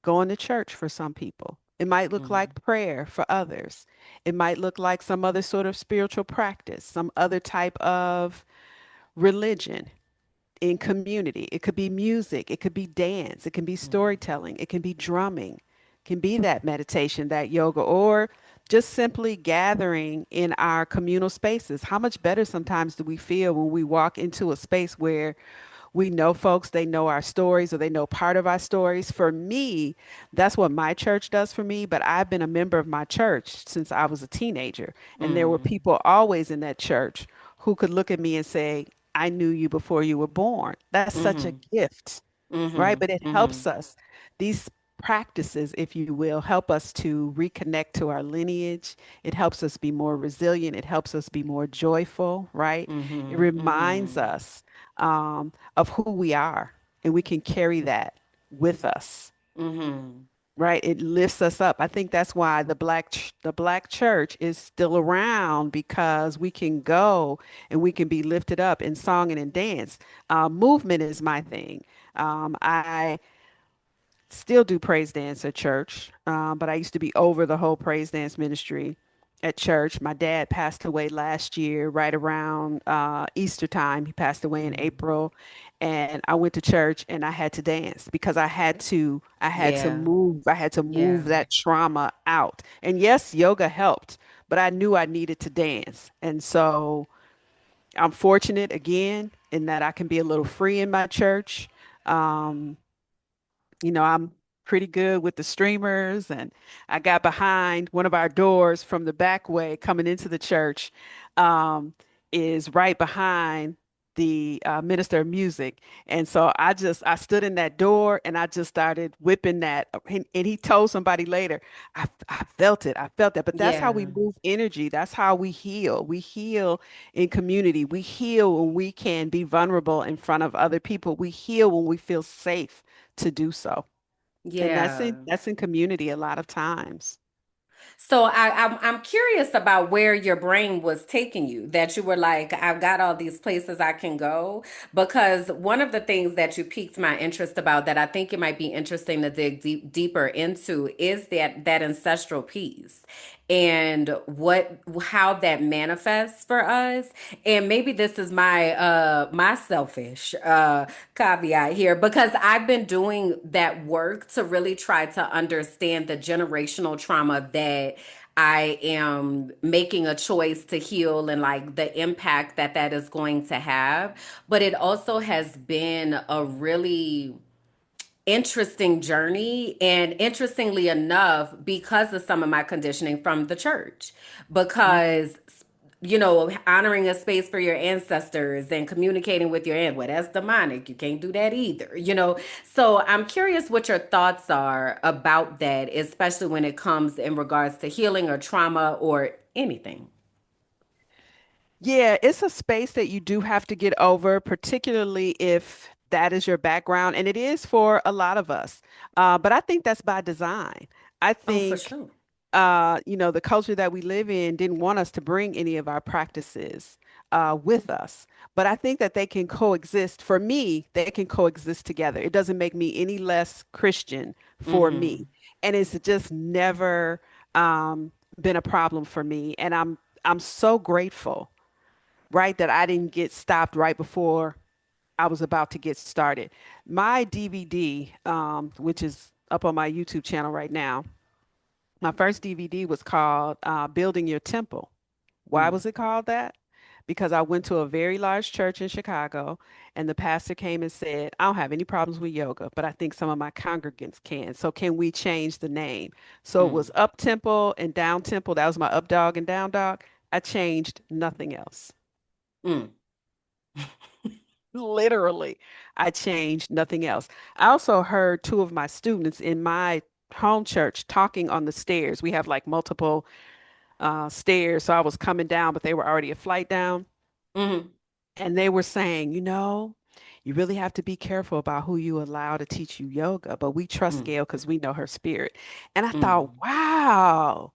going to church for some people. It might look like Mm. prayer for others. It might look like some other sort of spiritual practice, some other type of religion in community. It could be music, it could be dance, it can be storytelling, it can be drumming, it can be that meditation, that yoga, or just simply gathering in our communal spaces. How much better sometimes do we feel when we walk into a space where we know folks, they know our stories or they know part of our stories. For me, that's what my church does for me. But I've been a member of my church since I was a teenager. And there were Mm. people always in that church who could look at me and say, I knew you before you were born. That's such a Mm-hmm. gift, right? Mm-hmm. But it Mm-hmm. helps us. These practices, if you will, help us to reconnect to our lineage. It helps us be more resilient. It helps us be more joyful, right? It Mm-hmm. reminds Mm-hmm. us of who we are, and we can carry that with us, Mm-hmm. right? It lifts us up. I think that's why the black church is still around, because we can go and we can be lifted up in song and in dance. Movement is my thing. I still do praise dance at church, but I used to be over the whole praise dance ministry at church. My dad passed away last year, right around Easter time. He passed away in Mm-hmm. April, and I went to church and I had to dance because I had to Yeah. move. I had to Yeah. move that trauma out. And yes, yoga helped, but I knew I needed to dance. And so I'm fortunate again in that I can be a little free in my church. Um, I'm pretty good with the streamers, and I got behind one of our doors from the back way coming into the church, um, is right behind the minister of music. And so I stood in that door and I just started whipping that. And he told somebody later, I felt it. I felt that. But that's how we Yeah. move energy. That's how we heal. We heal in community. We heal when we can be vulnerable in front of other people. We heal when we feel safe to do so. And Yeah. that's in community a lot of times. So I'm curious about where your brain was taking you, that you were like, I've got all these places I can go. Because one of the things that you piqued my interest about that I think it might be interesting to dig deeper into is that ancestral piece and how that manifests for us. And maybe this is my selfish caveat here, because I've been doing that work to really try to understand the generational trauma that I am making a choice to heal, and like the impact that that is going to have. But it also has been a really interesting journey, and interestingly enough, because of some of my conditioning from the church, Mm. because honoring a space for your ancestors and communicating with your aunt, well, that's demonic, you can't do that either. So I'm curious what your thoughts are about that, especially when it comes in regards to healing or trauma or anything. Yeah, it's a space that you do have to get over, particularly if that is your background, and it is for a lot of us. But I think that's by design. I Oh, for think, sure. the culture that we live in didn't want us to bring any of our practices with us. But I think that they can coexist. For me, they can coexist together. It doesn't make me any less Christian for Mm-hmm. me. And it's just never been a problem for me. And I'm so grateful, right, that I didn't get stopped right before I was about to get started. My DVD, which is up on my YouTube channel right now, my first DVD was called Building Your Temple. Why Mm. was it called that? Because I went to a very large church in Chicago, and the pastor came and said, I don't have any problems with yoga, but I think some of my congregants can. So can we change the name? So it Mm. was Up Temple and Down Temple. That was my up dog and down dog. I changed nothing else. Mm. Literally, I changed nothing else. I also heard two of my students in my home church talking on the stairs. We have like multiple stairs. So I was coming down, but they were already a flight down. Mm. And they were saying, you really have to be careful about who you allow to teach you yoga. But we trust Mm. Gail because we know her spirit. And I thought, Mm. wow.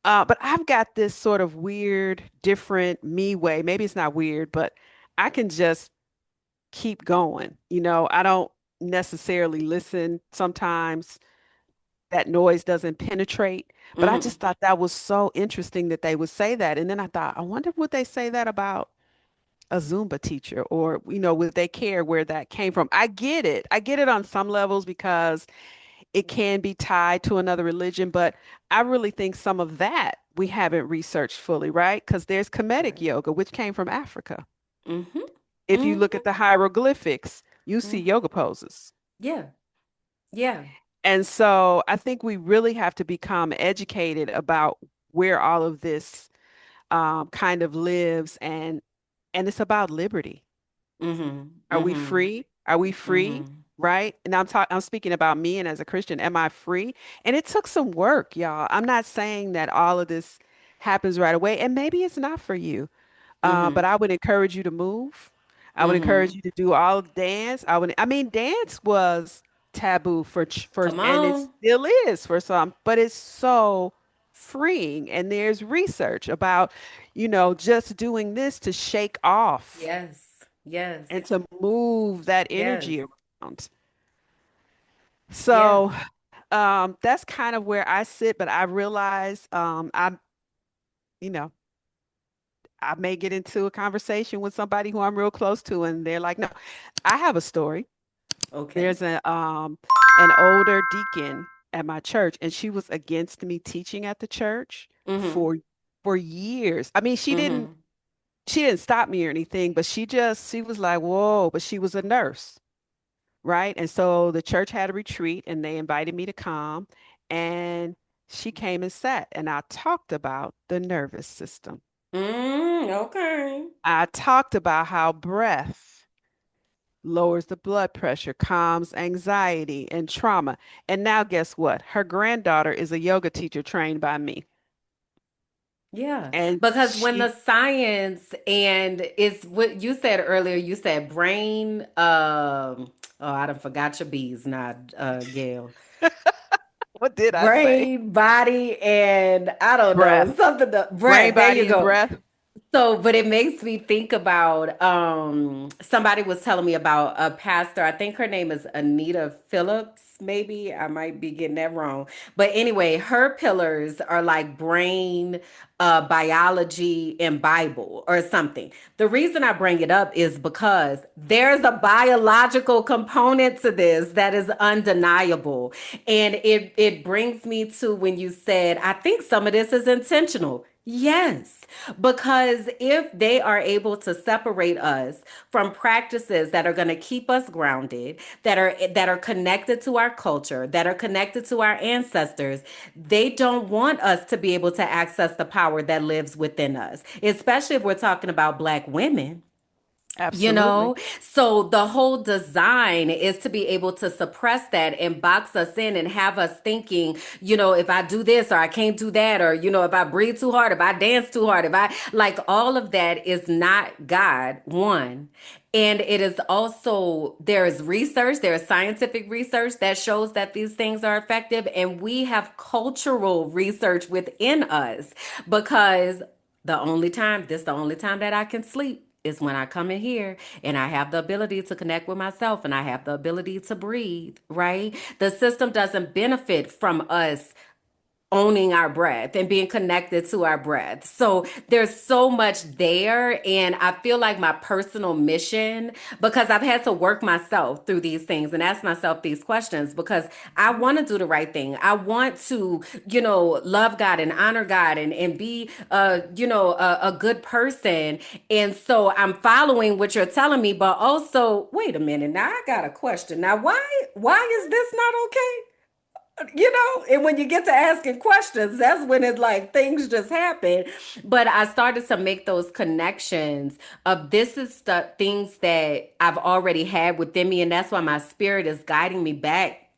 But I've got this sort of weird, different me way. Maybe it's not weird, but I can just keep going. I don't necessarily listen. Sometimes that noise doesn't penetrate, but I Mm. just thought that was so interesting that they would say that. And then I thought, I wonder would they say that about a Zumba teacher, or, would they care where that came from? I get it. I get it on some levels because it can be tied to another religion, but I really think some of that we haven't researched fully, right? Because there's Kemetic Right. yoga, which came from Africa. Mm-hmm. If you look Mm-hmm. at the hieroglyphics, you see Mm-hmm. yoga poses. Yeah. Yeah. And so I think we really have to become educated about where all of this kind of lives, and it's about liberty. Mm-hmm. Are we Mm-hmm. free? Are we Mm-hmm. free? right? And I'm speaking about me and as a Christian, am I free? And it took some work, y'all. I'm not saying that all of this happens right away, and maybe it's not for you. But Mm-hmm. I would encourage you to move. I would encourage Mm-hmm. you to do all dance. I mean, dance was taboo Come and it on. still is for some, but it's so freeing. And there's research about, just doing this to shake off Yes. and Yes. to move that Yes. energy around. Yeah. So, that's kind of where I sit, but I realize, you know, I may get into a conversation with somebody who I'm real close to, and they're like, "No, I have a story." Okay. There's an older deacon at my church, and she was against me teaching at the church Mm-hmm. for years. I mean, Mm-hmm. she didn't stop me or anything, but she was like, "Whoa!" But she was a nurse, right? And so the church had a retreat, and they invited me to come, and she came and sat, and I talked about the nervous system. Okay. I talked about how breath lowers the blood pressure, calms anxiety and trauma. And now, guess what? Her granddaughter is a yoga teacher trained by me. Yeah, And because when the she, science and it's what you said earlier, you said brain, oh, I done forgot your B's, not Gail. what did I say? Brain, body, and I don't know, Breath, something the brain, breath. There you body, and go. breath. So, but it makes me think about somebody was telling me about a pastor. I think her name is Anita Phillips, maybe. I might be getting that wrong. But anyway, her pillars are like brain, biology, and Bible or something. The reason I bring it up is because there's a biological component to this that is undeniable. And it brings me to when you said, I think some of this is intentional. Yes, because if they are able to separate us from practices that are going to keep us grounded, that are connected to our culture, that are connected to our ancestors, they don't want us to be able to access the power that lives within us, especially if we're talking about Black women. You Absolutely. know, so the whole design is to be able to suppress that and box us in and have us thinking, if I do this or I can't do that, or, if I breathe too hard, if I dance too hard, if I like all of that is not God, one. And it is also, there is research, there is scientific research that shows that these things are effective. And we have cultural research within us because the only time that I can sleep is when I come in here and I have the ability to connect with myself and I have the ability to breathe, right? The system doesn't benefit from us owning our breath and being connected to our breath. So there's so much there. And I feel like my personal mission, because I've had to work myself through these things and ask myself these questions because I want to do the right thing. I want to, love God and honor God and be, a good person. And so I'm following what you're telling me, but also, wait a minute. Now I got a question. Now, why is this not okay? And when you get to asking questions, that's when it's like things just happen. But I started to make those connections of this is the things that I've already had within me. And that's why my spirit is guiding me back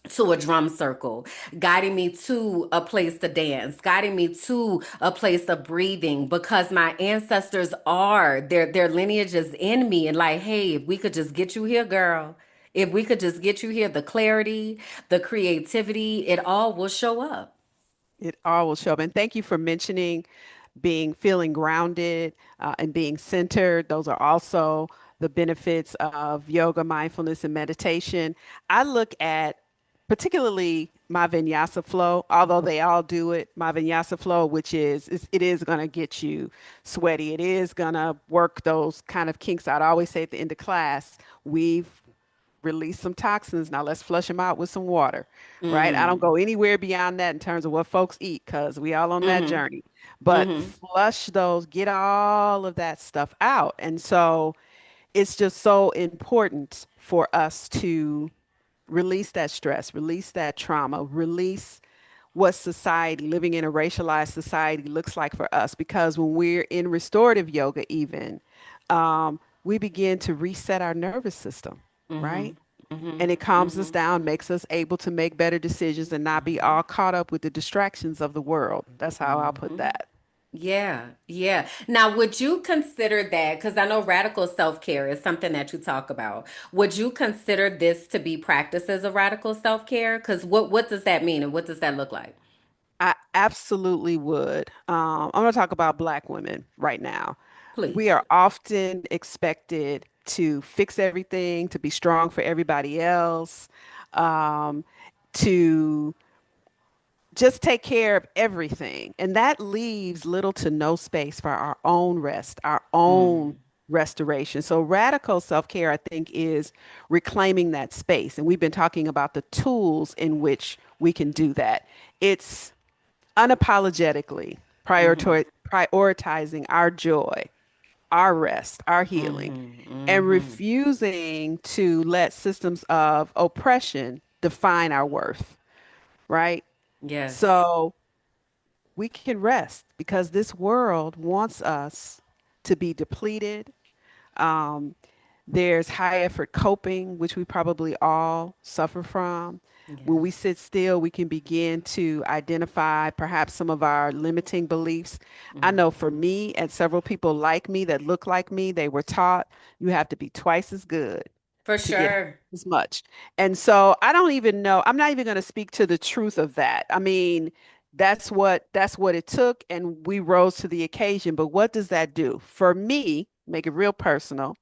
to a drum circle, guiding me to a place to dance, guiding me to a place of breathing because my ancestors are their lineage is in me and like, hey, if we could just get you here, girl. If we could just get you here, the clarity, the creativity, it all will show up. It all will show up. And thank you for mentioning feeling grounded and being centered. Those are also the benefits of yoga, mindfulness, and meditation. I look at particularly my vinyasa flow, although they all do it, my vinyasa flow, which it is going to get you sweaty. It is going to work those kind of kinks out. I always say at the end of class, we've release some toxins. Now let's flush them out with some water, right? I don't Mm. go anywhere beyond that in terms of what folks eat because we all on that Mm-hmm. journey. But Mm-hmm. flush those, get all of that stuff out. And so it's just so important for us to release that stress, release that trauma, release what society, living in a racialized society, looks like for us. Because when we're in restorative yoga, even, we begin to reset our nervous system, Mm-hmm. right? and it calms us Mm-hmm. down, makes us able to make better decisions and not be all caught up with the distractions of the world. That's how I'll put Mm-hmm. that. Yeah, yeah. Now, would you consider that, because I know radical self-care is something that you talk about. Would you consider this to be practiced as a radical self-care? Because what does that mean and what does that look like? I absolutely would. I'm going to talk about Black women right now. We Please. are often expected to fix everything, to be strong for everybody else, um, to just take care of everything. And that leaves little to no space for our own rest, our own Mm, restoration. So, radical self care, I think, is reclaiming that space. And we've been talking about the tools in which we can do that. It's unapologetically mm-hmm, prioritizing our joy, our rest, our healing, mm-hmm, and mm-hmm. refusing to let systems of oppression define our worth, right? Yes, So we can rest because this world wants us to be depleted. Um, there's high effort coping, which we probably all suffer from. When we yes. sit still, we can begin to identify perhaps some of our limiting beliefs. I Mm. know for me and several people like me that look like me, they were taught you have to be twice as good For to get sure. as much. And so I don't even know, I'm not even going to speak to the truth of that. I mean, that's what it took and we rose to the occasion. But what does that do? For me, make it real personal,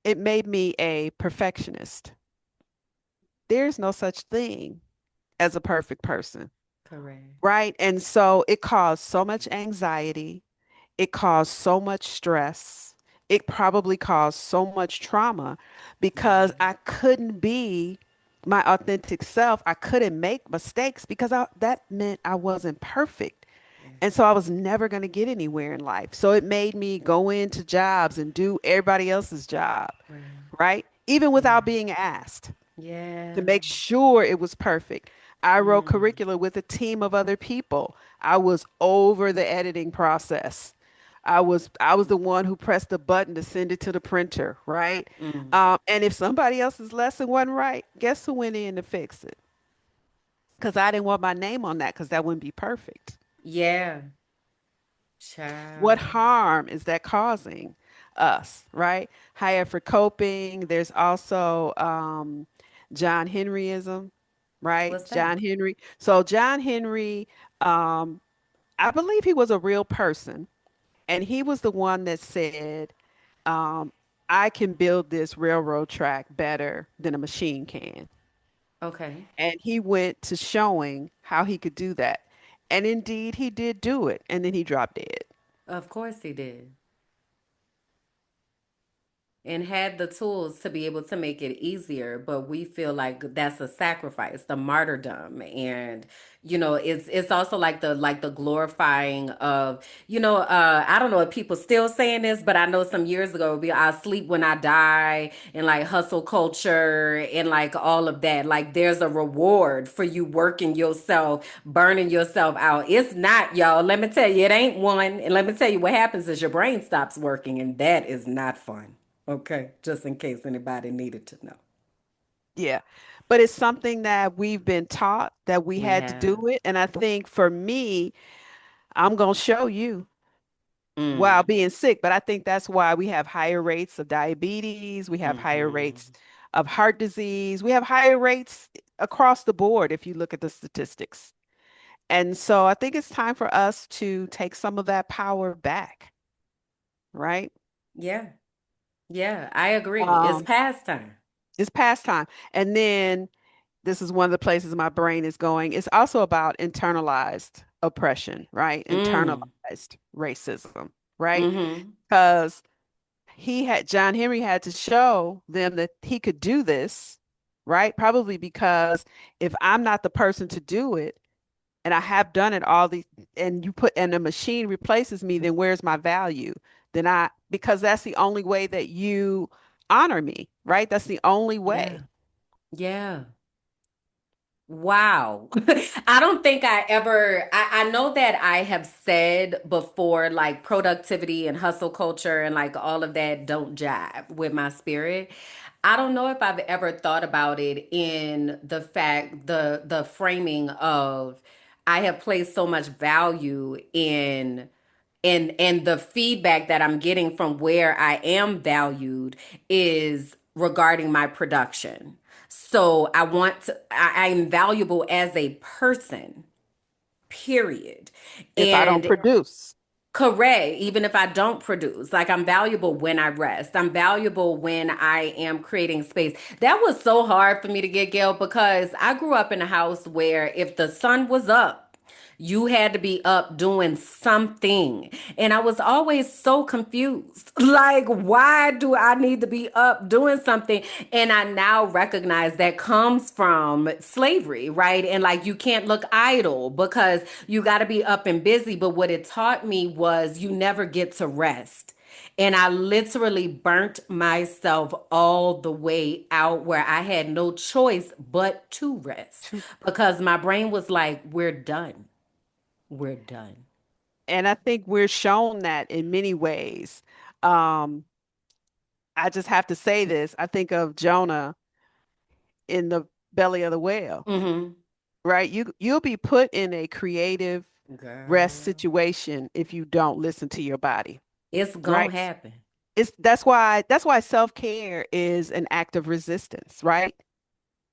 it made me a perfectionist. There's no such thing as a perfect person, Correct. right? And so it caused so much anxiety. It caused so much stress. It probably caused so much trauma because Yeah, I couldn't be my authentic self. I couldn't make mistakes because that meant I wasn't perfect. And yes. so I was never going to get anywhere in life. So it made me go into jobs and do everybody else's job, Right. right? Even Yeah. without being asked to Yeah. make sure it was perfect. I wrote Mm. curricula with a team of other people. I was over the editing process. I was the one who pressed the button to send it to the printer, right? Mm. And if somebody else's lesson wasn't right, guess who went in to fix it? Because I didn't want my name on that because that wouldn't be perfect. Yeah. What Child. harm is that causing us, right? High effort coping. There's also John Henryism, right? What's that? John Henry. So John Henry, um, I believe he was a real person, and he was the one that said, um, "I can build this railroad track better than a machine can." Okay. And he went to showing how he could do that, and indeed he did do it, and then he dropped dead. Of course he did. And had the tools to be able to make it easier, but we feel like that's a sacrifice, the martyrdom. And it's also like the glorifying of, I don't know if people still saying this, but I know some years ago I'll sleep when I die, and like hustle culture and like all of that. Like there's a reward for you working yourself, burning yourself out. It's not, y'all, let me tell you, it ain't one. And let me tell you what happens is your brain stops working, and that is not fun. Okay, just in case anybody needed to know. Yeah. But it's something that we've been taught that we We had to have. do it. And I think for me, I'm going to show you while Mm, being sick. But I think that's why we have higher rates of diabetes. We have higher rates hmm. of heart disease. We have higher rates across the board if you look at the statistics. And so I think it's time for us to take some of that power back, right? Yeah, yeah, I agree. It's Um, past time. it's past time. And then this is one of the places my brain is going. It's also about internalized oppression, right? Mm, Internalized racism, right? mm-hmm. Because John Henry had to show them that he could do this, right? Probably because if I'm not the person to do it, and I have done it and the machine replaces me, then where's my value? Because that's the only way that you honor me, right? That's the only way. Yeah, yeah. Wow. I don't think I know that I have said before, like productivity and hustle culture and like all of that don't jive with my spirit. I don't know if I've ever thought about it in the fact the framing of I have placed so much value in and the feedback that I'm getting from where I am valued is regarding my production. So I'm valuable as a person, period. If I don't And produce. correct, even if I don't produce, like I'm valuable when I rest. I'm valuable when I am creating space. That was so hard for me to get, Gail, because I grew up in a house where if the sun was up, you had to be up doing something. And I was always so confused. Like, why do I need to be up doing something? And I now recognize that comes from slavery, right? And like, you can't look idle because you got to be up and busy. But what it taught me was you never get to rest. And I literally burnt myself all the way out where I had no choice but to rest because my brain was like, we're done. We're done. And I think we're shown that in many ways. Um, I just have to say this. I think of Jonah in the belly of the whale, Mm-hmm. right? You'll be put in a creative rest Girl, situation if you don't listen to your body, it's gonna right? happen. It's that's why self-care is an act of resistance, right?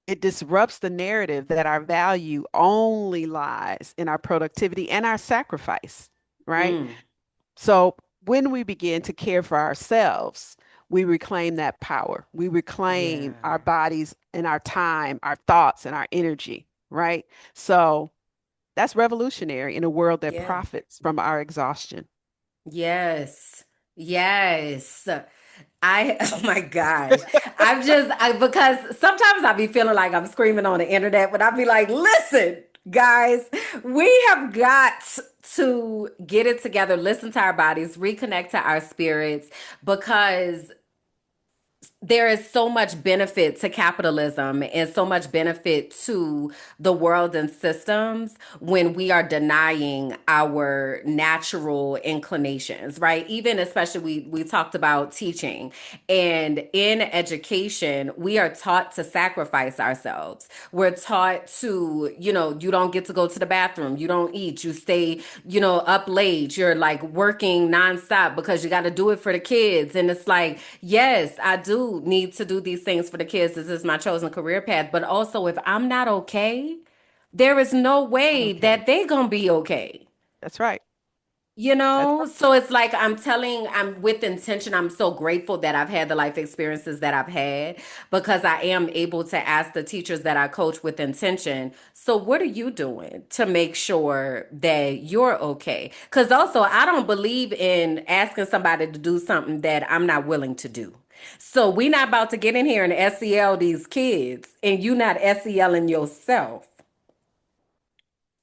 It disrupts the narrative that our value only lies in our productivity and our sacrifice, right? Mm, So when we begin to care for ourselves, we reclaim that power. We reclaim yeah. our bodies and our time, our thoughts and our energy, right? So that's revolutionary in a world that Yeah. profits from our exhaustion. Yes. Yes. Oh my gosh. Because sometimes I be feeling like I'm screaming on the internet, but I be like, listen, guys, we have got to get it together, listen to our bodies, reconnect to our spirits, because there is so much benefit to capitalism and so much benefit to the world and systems when we are denying our natural inclinations, right? Even especially we talked about teaching, and in education we are taught to sacrifice ourselves. We're taught to, you don't get to go to the bathroom, you don't eat, you stay, up late, you're like working nonstop because you got to do it for the kids. And it's like, yes, I do need to do these things for the kids. This is my chosen career path. But also, if I'm not okay, there is no way Okay. that they gonna be okay. That's right. That's So it's like I'm with intention. I'm so grateful that I've had the life experiences that I've had because I am able to ask the teachers that I coach with intention. So, what are you doing to make sure that you're okay? Because also, I don't believe in asking somebody to do something that I'm not willing to do. So, we're not about to get in here and SEL these kids and you not SELing yourself.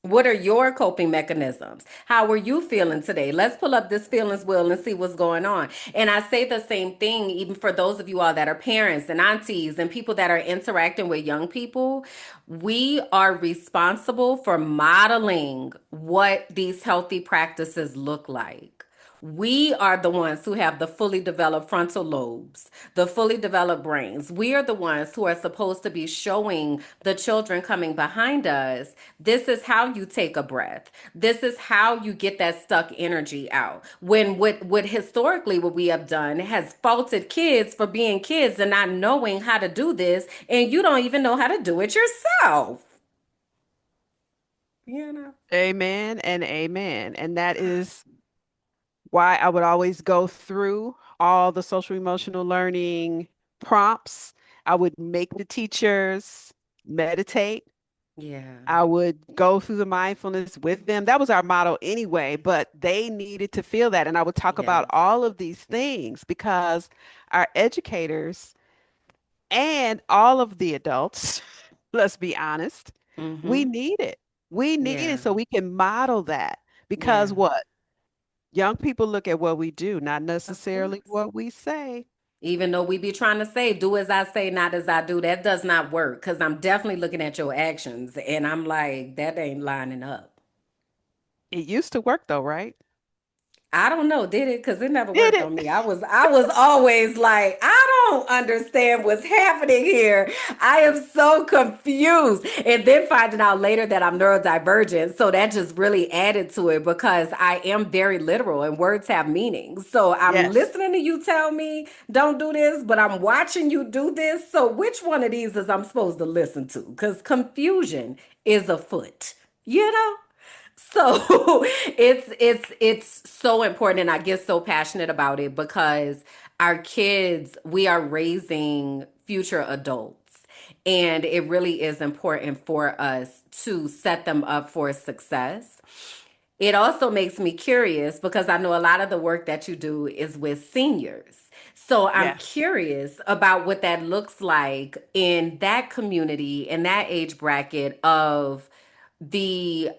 What are your coping mechanisms? How are you feeling today? Let's pull up this feelings wheel and see what's going on. And I say the same thing even for those of you all that are parents and aunties and people that are interacting with young people. We are responsible for modeling what these healthy practices look like. We are the ones who have the fully developed frontal lobes, the fully developed brains. We are the ones who are supposed to be showing the children coming behind us, this is how you take a breath. This is how you get that stuck energy out. When what historically what we have done has faulted kids for being kids and not knowing how to do this, and you don't even know how to do it yourself. You know? amen and amen. And that is why I would always go through all the social emotional learning prompts. I would make the teachers meditate. Yeah. I would go through the mindfulness with them. That was our motto anyway, but they needed to feel that. And I would talk about Yes. all of these things because our educators and all of the adults, let's be honest, we Mm-hmm. need it. We need it Yeah. so we can model that. Yeah. Because what? Young people look at what we do, not Of necessarily course. what we say. Even though we be trying to say, do as I say, not as I do, that does not work. Because I'm definitely looking at your actions and I'm like, that ain't lining up. It used to work though, right? I don't know, did it? Because it never Did worked it? on me. I was always like, I don't understand what's happening here. I am so confused. And then finding out later that I'm neurodivergent. So that just really added to it because I am very literal and words have meanings. So I'm Yes. listening to you tell me don't do this, but I'm watching you do this. So which one of these is I'm supposed to listen to? Because confusion is afoot, you know? So it's so important and I get so passionate about it because our kids, we are raising future adults. And it really is important for us to set them up for success. It also makes me curious because I know a lot of the work that you do is with seniors. So I'm Yes. curious about what that looks like in that community, in that age bracket of the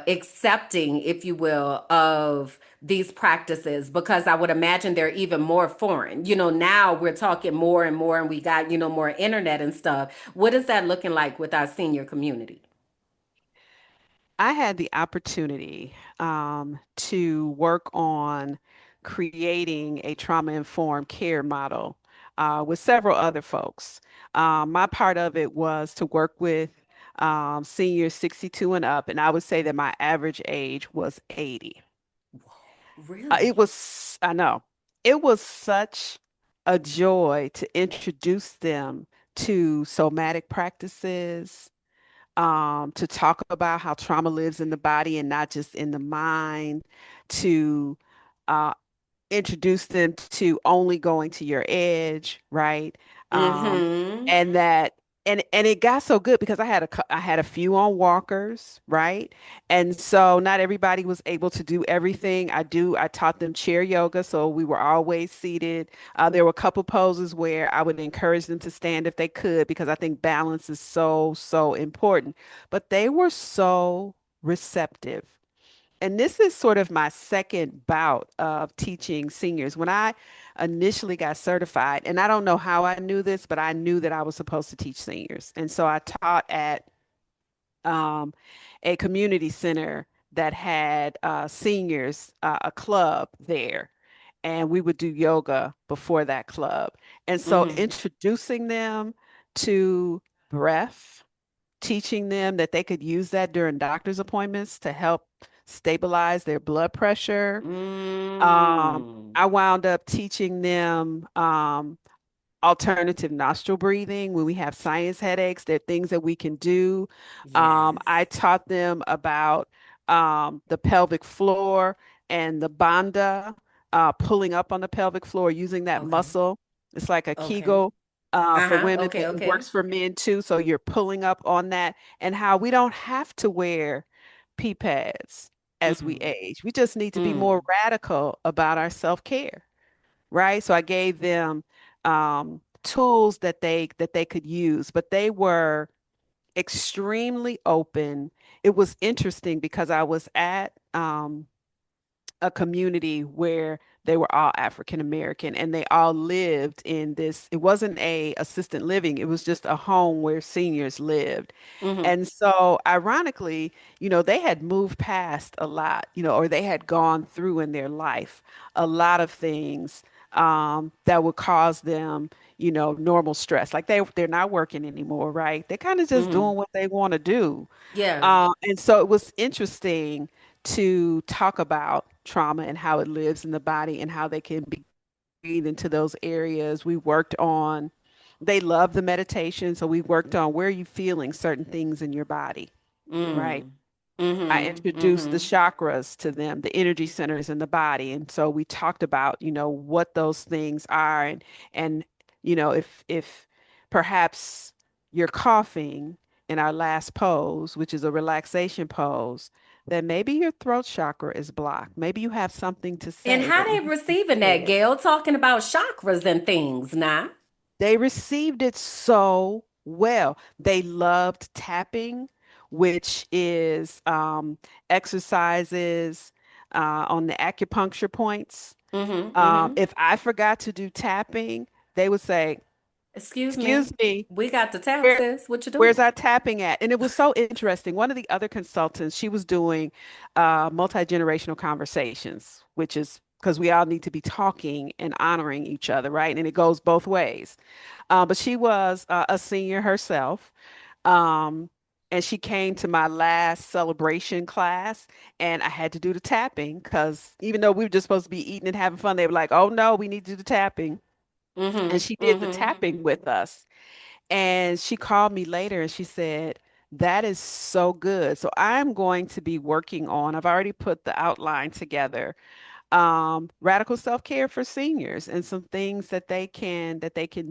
accepting, if you will, of these practices because I would imagine they're even more foreign. You know, now we're talking more and more and we got, more internet and stuff. What is that looking like with our senior community? I had the opportunity to work on creating a trauma-informed care model with several other folks. My part of it was to work with seniors 62 and up, and I would say that my average age was 80. It Really? was, I know, it was such a joy to introduce them to somatic practices, to talk about how trauma lives in the body and not just in the mind, to uh, introduce them to only going to your edge, right? Um, Mm-hmm. and that and it got so good because I had a few on walkers, right? And so not everybody was able to do everything. I taught them chair yoga, so we were always seated. There were a couple poses where I would encourage them to stand if they could because I think balance is so important. But they were so receptive, and this is sort of my second bout of teaching seniors. When I initially got certified, and I don't know how I knew this, but I knew that I was supposed to teach seniors. And so I taught at um, a community center that had seniors, a club there. And we would do yoga before that club. And so Mm-hmm. introducing them to breath, teaching them that they could use that during doctor's appointments to help stabilize their blood pressure. Mm. I wound up teaching them alternative nostril breathing when we have sinus headaches. There are things that we can do. I Yes. taught them about the pelvic floor and the bandha, pulling up on the pelvic floor, using that Okay. muscle. It's like a Okay. Kegel for Uh-huh. women, Okay, but it okay. works for men too. So you're pulling up on that, and how we don't have to wear pee pads as we Mm. age. We just need to be more Mm. radical about our self-care, right? So I gave them tools that they could use, but they were extremely open. It was interesting because I was at a community where they were all African American and they all lived in this. It wasn't a assisted living, it was just a home where seniors lived. Mm-hmm. And so, ironically, they had moved past a lot, or they had gone through in their life a lot of things that would cause them, normal stress. Like they're not working anymore, right? They're kind of just Mm-hmm. doing what they want to do. Yeah. And so it was interesting to talk about trauma and how it lives in the body and how they can be breathed into those areas. We worked on, they love the meditation. So we worked on where are you feeling certain things in your body, right? Mm. I Mm-hmm. introduced the Mm-hmm. chakras to them, the energy centers in the body. And so we talked about, what those things are and if perhaps you're coughing in our last pose, which is a relaxation pose, then maybe your throat chakra is blocked. Maybe you have something to And say how that they needs to be receiving that, shared. Gail? Talking about chakras and things, nah? They received it so well. They loved tapping, which is exercises on the acupuncture points. Mm-hmm. Mm-hmm. If I forgot to do tapping, they would say, Excuse "Excuse me. me, We got the tap, where sis. What you where's doing? our tapping at?" And it was so interesting. One of the other consultants, she was doing multi-generational conversations, which is because we all need to be talking and honoring each other, right? And it goes both ways. But she was a senior herself. Um, and she came to my last celebration class, and I had to do the tapping because even though we were just supposed to be eating and having fun, they were like, "Oh no, we need to do the tapping." And Mm-hmm. she did the Mm-hmm. tapping with us. And she called me later and she said, "That is so good." So I'm going to be working on, I've already put the outline together, radical self-care for seniors and some things that they can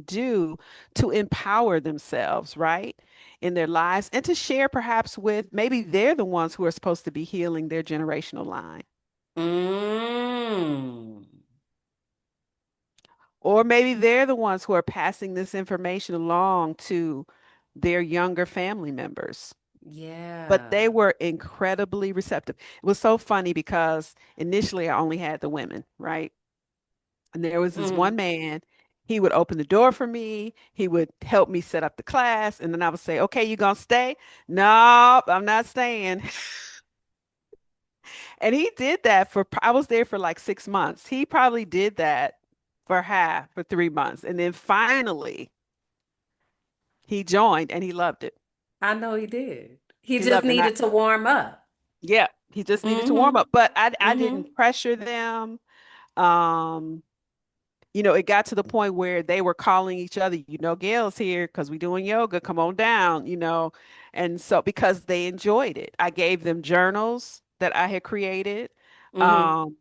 do to empower themselves, right, in their lives and to share perhaps with maybe they're the ones who are supposed to be healing their generational line. Mm. Or maybe they're the ones who are passing this information along to their younger family members. But Yeah. they were incredibly receptive. It was so funny because initially I only had the women, right? And there was this Mm-hmm. one man, he would open the door for me. He would help me set up the class. And then I would say, "Okay, you gonna stay?" "Nope, I'm not staying." And he did that I was there for like 6 months. He probably did that for 3 months. And then finally he joined and he loved it. I know he did. He He just loved it. And needed to warm up. yeah, he just needed to warm Mm-hmm. up. But I Mm-hmm. didn't pressure them. Um, it got to the point where they were calling each other, "Gail's here because we're doing yoga. Come on down." And so because they enjoyed it, I gave them journals that I had created. Mm-hmm. Um,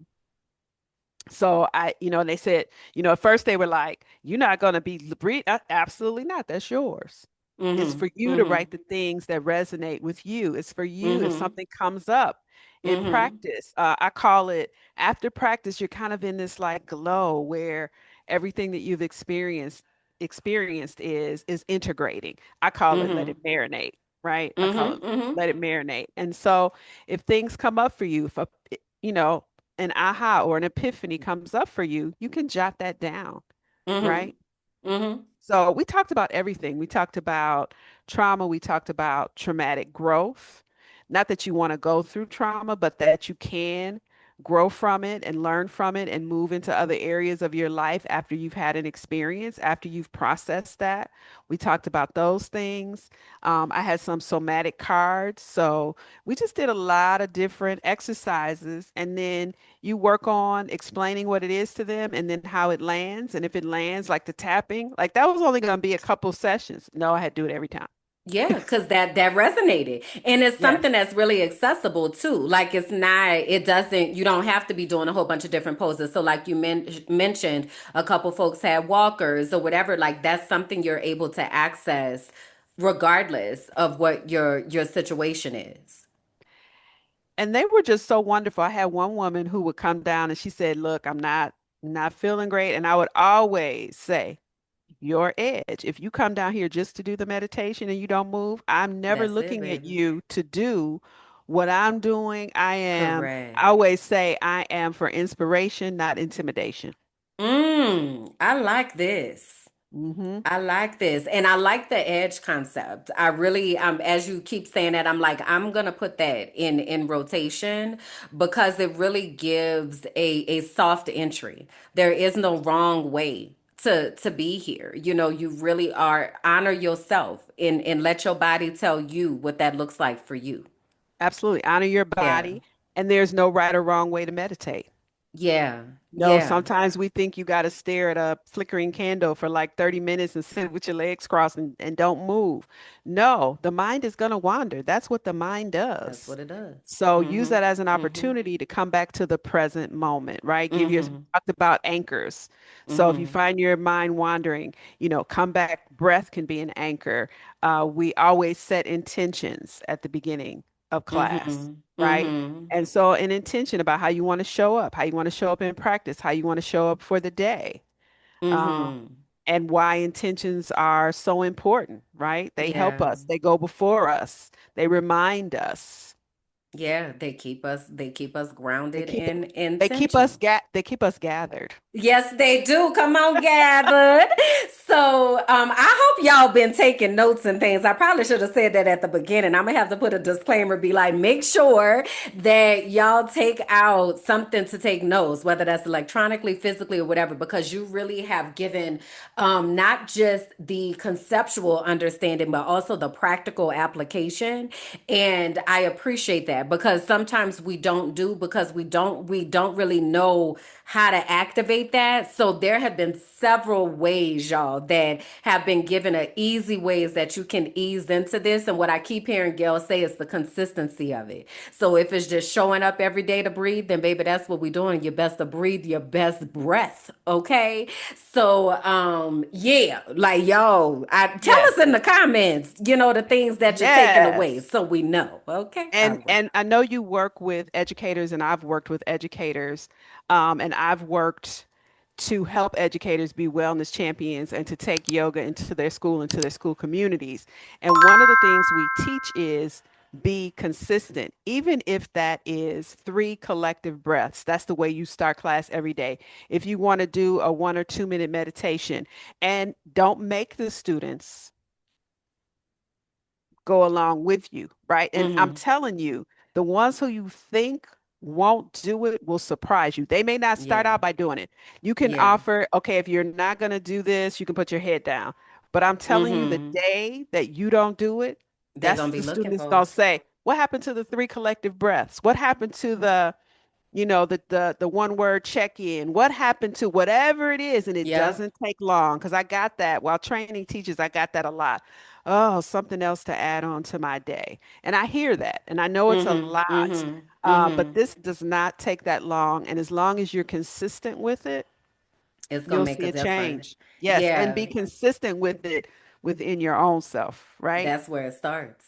so and they said, at first they were like, "You're not going to be breathe." Absolutely not. That's yours. It's Mm-hmm. for you to Mm-hmm. write the things that resonate with you. It's for you if Mm-hmm. something comes up in Mm-hmm. practice. I call it after practice, you're kind of in this like glow where everything that you've experienced is integrating. I call it let Mm-hmm. it marinate, right? I call it Mm-hmm. Mm-hmm. let it marinate. And so if things come up for you, if you know, an aha or an epiphany comes up for you, you can jot that down, Mm-hmm. right? Mm-hmm. So we talked about everything. We talked about trauma. We talked about traumatic growth. Not that you want to go through trauma, but that you can grow from it and learn from it and move into other areas of your life after you've had an experience, after you've processed that. We talked about those things. I had some somatic cards. So we just did a lot of different exercises. And then you work on explaining what it is to them and then how it lands. And if it lands, like the tapping, like that was only going to be a couple sessions. No, I had to do it every time. Yeah, because that resonated. And it's Yes, something that's really accessible too. Like it's not, it doesn't, you don't have to be doing a whole bunch of different poses. So like you mentioned, a couple folks had walkers or whatever, like that's something you're able to access regardless of what your situation is. and they were just so wonderful. I had one woman who would come down and she said, "Look, I'm not feeling great." And I would always say, "Your edge. If you come down here just to do the meditation and you don't move, I'm never That's it, looking at baby. you to do what I'm doing. I Correct. always say I am for inspiration, not intimidation." I like this. Hmm. I like this. And I like the edge concept. I really as you keep saying that, I'm like, I'm gonna put that in rotation because it really gives a soft entry. There is no wrong way to be here. You really are honor yourself and let your body tell you what that looks like for you. Absolutely. Honor your Yeah. body, and there's no right or wrong way to meditate. Yeah. No, Yeah. sometimes we think you got to stare at a flickering candle for like 30 minutes and sit with your legs crossed and don't move. No, the mind is going to wander. That's what the mind That's does. what it does. So use Mm-hmm. that as an Mm-hmm. opportunity to come back to the present moment, right? Mm-hmm. Talked about anchors. So if you Mm-hmm. find your mind wandering, come back. Breath can be an anchor. We always set intentions at the beginning of class, Mm-hmm. right? Mm-hmm. And so an intention about how you want to show up, how you want to show up in practice, how you want to show up for the day, um, Mm-hmm. and why intentions are so important, right? They help Yeah. us. They go before us. They remind us. Yeah, they keep us They grounded keep in they keep us intention. they keep us gathered. Yes, they do. Come on, gathered. So, I hope y'all been taking notes and things. I probably should have said that at the beginning. I'm gonna have to put a disclaimer, be like, make sure that y'all take out something to take notes, whether that's electronically, physically, or whatever, because you really have given not just the conceptual understanding, but also the practical application. And I appreciate that because sometimes we don't do because we don't really know how to activate that. So there have been several ways, y'all, that have been given a easy ways that you can ease into this. And what I keep hearing Gail say is the consistency of it. So if it's just showing up every day to breathe, then baby, that's what we're doing. Your best to breathe, your best breath. Okay. So yeah, like yo, tell Yes. us in the comments, the things that you're taking away Yes. so we know. Okay. All And right. and I know you work with educators, and I've worked with educators, and I've worked to help educators be wellness champions and to take yoga into their school communities. And one of the things we teach is be consistent, even if that is 3 collective breaths. That's the way you start class every day. If you want to do a 1 or 2 minute meditation, and don't make the students go along with you, right? And I'm Mm-hmm. telling you, the ones who you think won't do it will surprise you. They may not start Yeah. out by doing it. You can Yeah. offer, okay, if you're not going to do this, you can put your head down. But I'm telling you, the Mm-hmm. day that you don't do it, They're that's gonna be the looking student that's for going it. to say, what happened to the 3 collective breaths? What happened to the the one word check-in? What happened to whatever it is? And it Yeah. doesn't take long because I got that while training teachers, I got that a lot. Oh, something else to add on to my day. And I hear that, and I know it's a Mm-hmm. lot, Mm-hmm. but Mm-hmm. this does not take that long. And as long as you're consistent with it, It's gonna you'll make see a a difference. change. Yes, and Yeah. be consistent with it within your own self, right? That's where it starts.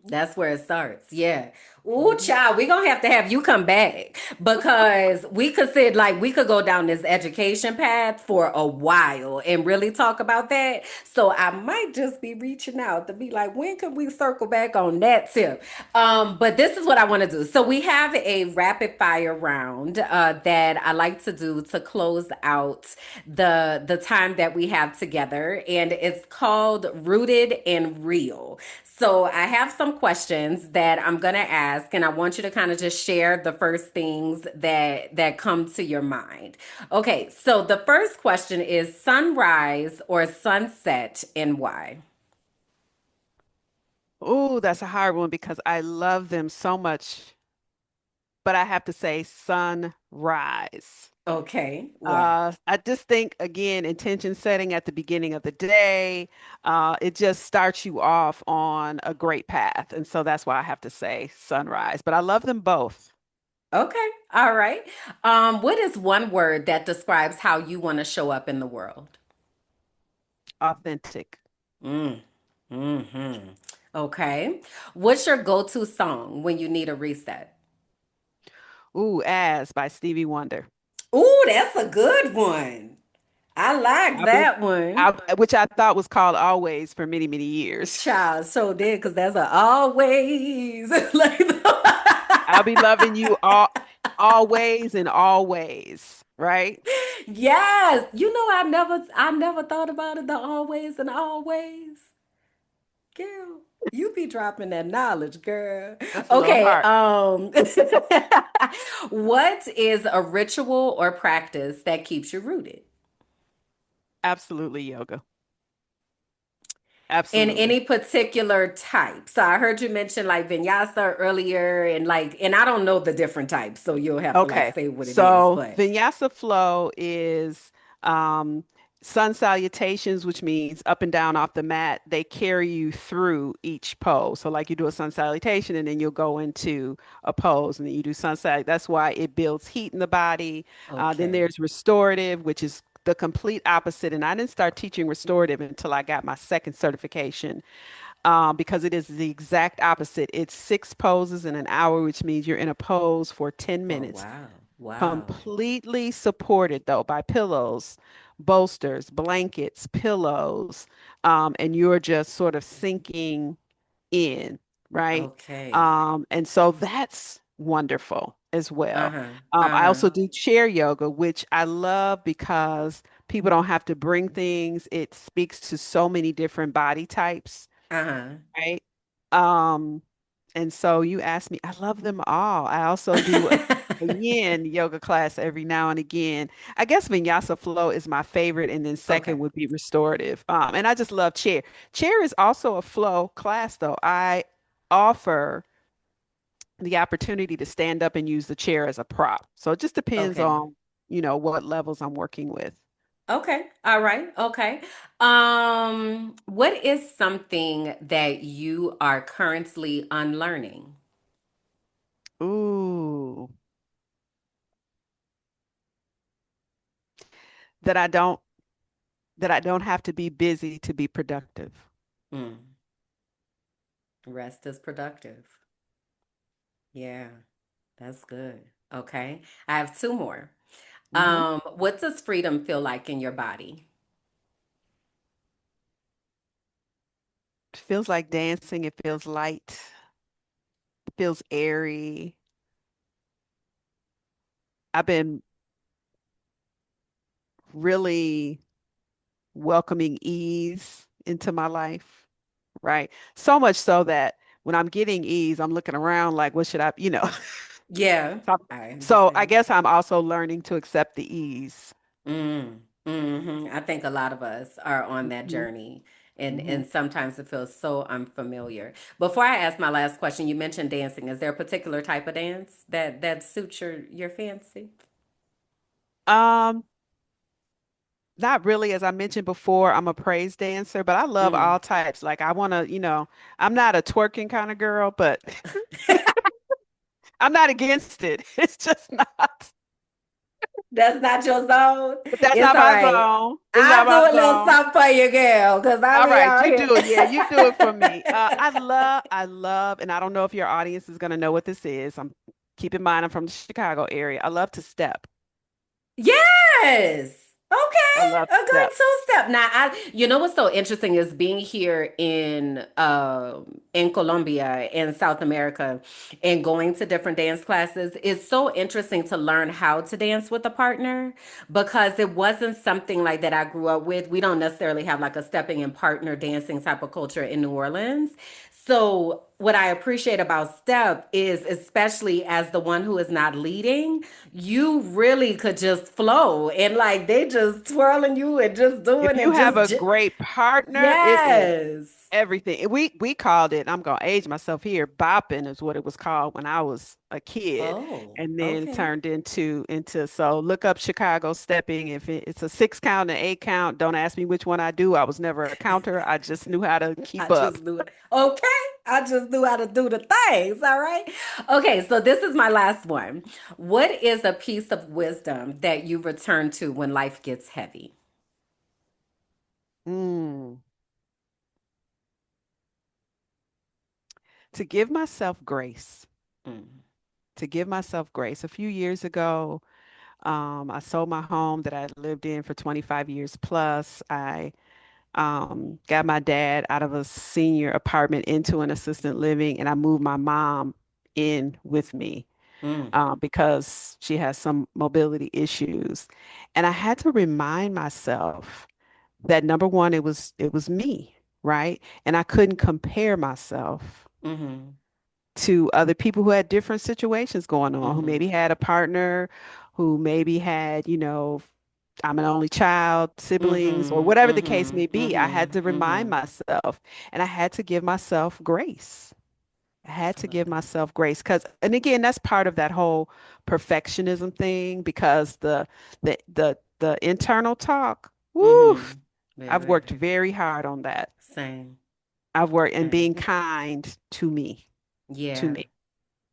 That's where it starts. Yeah. Ooh, Mhm. child, we're gonna have to have you come back because we could sit like we could go down this education path for a while and really talk about that. So I might just be reaching out to be like, when can we circle back on that tip? But this is what I want to do. So we have a rapid fire round that I like to do to close out the time that we have together, and it's called Rooted and Real. So I have some questions that I'm gonna ask, and I want you to kind of just share the first things that come to your mind. Okay, so the first question is sunrise or sunset, and why? Oh, that's a hard one because I love them so much, but I have to say sunrise. Okay, why? I just think again, intention setting at the beginning of the day, it just starts you off on a great path. And so that's why I have to say sunrise. But I love them both. Okay, all right. What is one word that describes how you want to show up in the world? Authentic. Mm. Hmm. Okay. What's your go-to song when you need a reset? Ooh, As by Stevie Wonder. Ooh, that's a good one. I like I'll be, that one. which I thought was called Always for many, many years. Child, so did because that's a always like I'll be loving you always and always, right? yes. I never thought about it the always and always. Girl, you be dropping that knowledge, girl. That's a little Okay, hard. what is a ritual or practice that keeps you rooted? Absolutely yoga. In Absolutely. any particular type. So I heard you mention like vinyasa earlier and I don't know the different types, so you'll have to like Okay, say what it is, so but vinyasa flow is um, sun salutations, which means up and down off the mat. They carry you through each pose. So, like you do a sun salutation, and then you'll go into a pose, and then you do sun salut. That's why it builds heat in the body. Then okay. there's restorative, which is the complete opposite. And I didn't start teaching restorative until I got my second certification because it is the exact opposite. It's 6 poses in an hour, which means you're in a pose for 10 Oh minutes, wow. Wow. completely supported though by pillows, bolsters, blankets, pillows, and you're just sort of sinking in. right? Okay. And so that's wonderful as well. Uh-huh. I Uh-huh. also do chair yoga, which I love because people don't have to bring things. It speaks to so many different body types, Uh-huh. right? Um, and so you asked me, I love them all. I also do a yin yoga class every now and again. I guess Vinyasa flow is my favorite, and then Okay. second would be restorative. And I just love chair. Chair is also a flow class, though. I offer the opportunity to stand up and use the chair as a prop. So it just depends Okay. on, what levels I'm working with. Okay. All right. Okay. What is something that you are currently unlearning? Ooh, that I don't that I don't have to be busy to be productive. Hmm. Rest is productive. Yeah, that's good. Okay. I have two more. Hmm. What does freedom feel like in your body? It feels like dancing. It feels light. It feels airy. I've been really welcoming ease into my life, right? So much so that when I'm getting ease, I'm looking around like, what should I? Yeah, So, I so I understand. guess I'm also learning to accept the ease. I think a lot of us are on that Hmm. journey, and Hmm. sometimes it feels so unfamiliar. Before I ask my last question, you mentioned dancing. Is there a particular type of dance that suits your fancy? Um, Not really. As I mentioned before, I'm a praise dancer, but I love Mm. all types. Like I want to, I'm not a twerking kind of girl, but I'm not against it. It's just not. That's not your zone. But that's It's not all my right. zone. It's not I'll my do a little zone. something for you, girl, because I All be right, out you here. do it. Yeah, you do it for me. I love, and I don't know if your audience is going to know what this is. Keep in mind, I'm from the Chicago area. I love to step. Yes. I Okay. love A to good step. two-step. Now, you know what's so interesting is being here in Colombia in South America and going to different dance classes. It's so interesting to learn how to dance with a partner because it wasn't something like that I grew up with. We don't necessarily have like a stepping and partner dancing type of culture in New Orleans. So, what I appreciate about step is, especially as the one who is not leading, you really could just flow and like they just twirling you and just If doing you and have a just great partner, it is yes. everything. We called it, I'm gonna age myself here, bopping is what it was called when I was a kid. Oh, And then it okay. turned into so look up Chicago stepping. If it's a 6 count and 8 count, don't ask me which one I do. I was never a counter. I just knew how to I keep up. just knew it. Okay. I just knew how to do the things. All right. Okay. So, this is my last one. What is a piece of wisdom that you return to when life gets heavy? Mm. To give myself grace. Mm, To give myself grace. A few years ago, I sold my home that I lived in for 25 years plus. I got my dad out of a senior apartment into an assisted living, and I moved my mom in with me mm, because she has some mobility issues. And I had to remind myself that number one, it was me, right? And I couldn't compare myself mm-hmm, to other people who had different situations going on, who mm-hmm, maybe had a partner, who maybe had, I'm an only child, siblings, or mm-hmm, whatever the case mm-hmm, may be. I had to mm-hmm, remind mm-hmm. myself and I had to give myself grace. I had I to love give that. myself grace because, and again, that's part of that whole perfectionism thing because the internal talk, woo, Mm-hmm. I've Baby. worked very hard on that. Same. I've worked and Same. being kind to Yeah. me,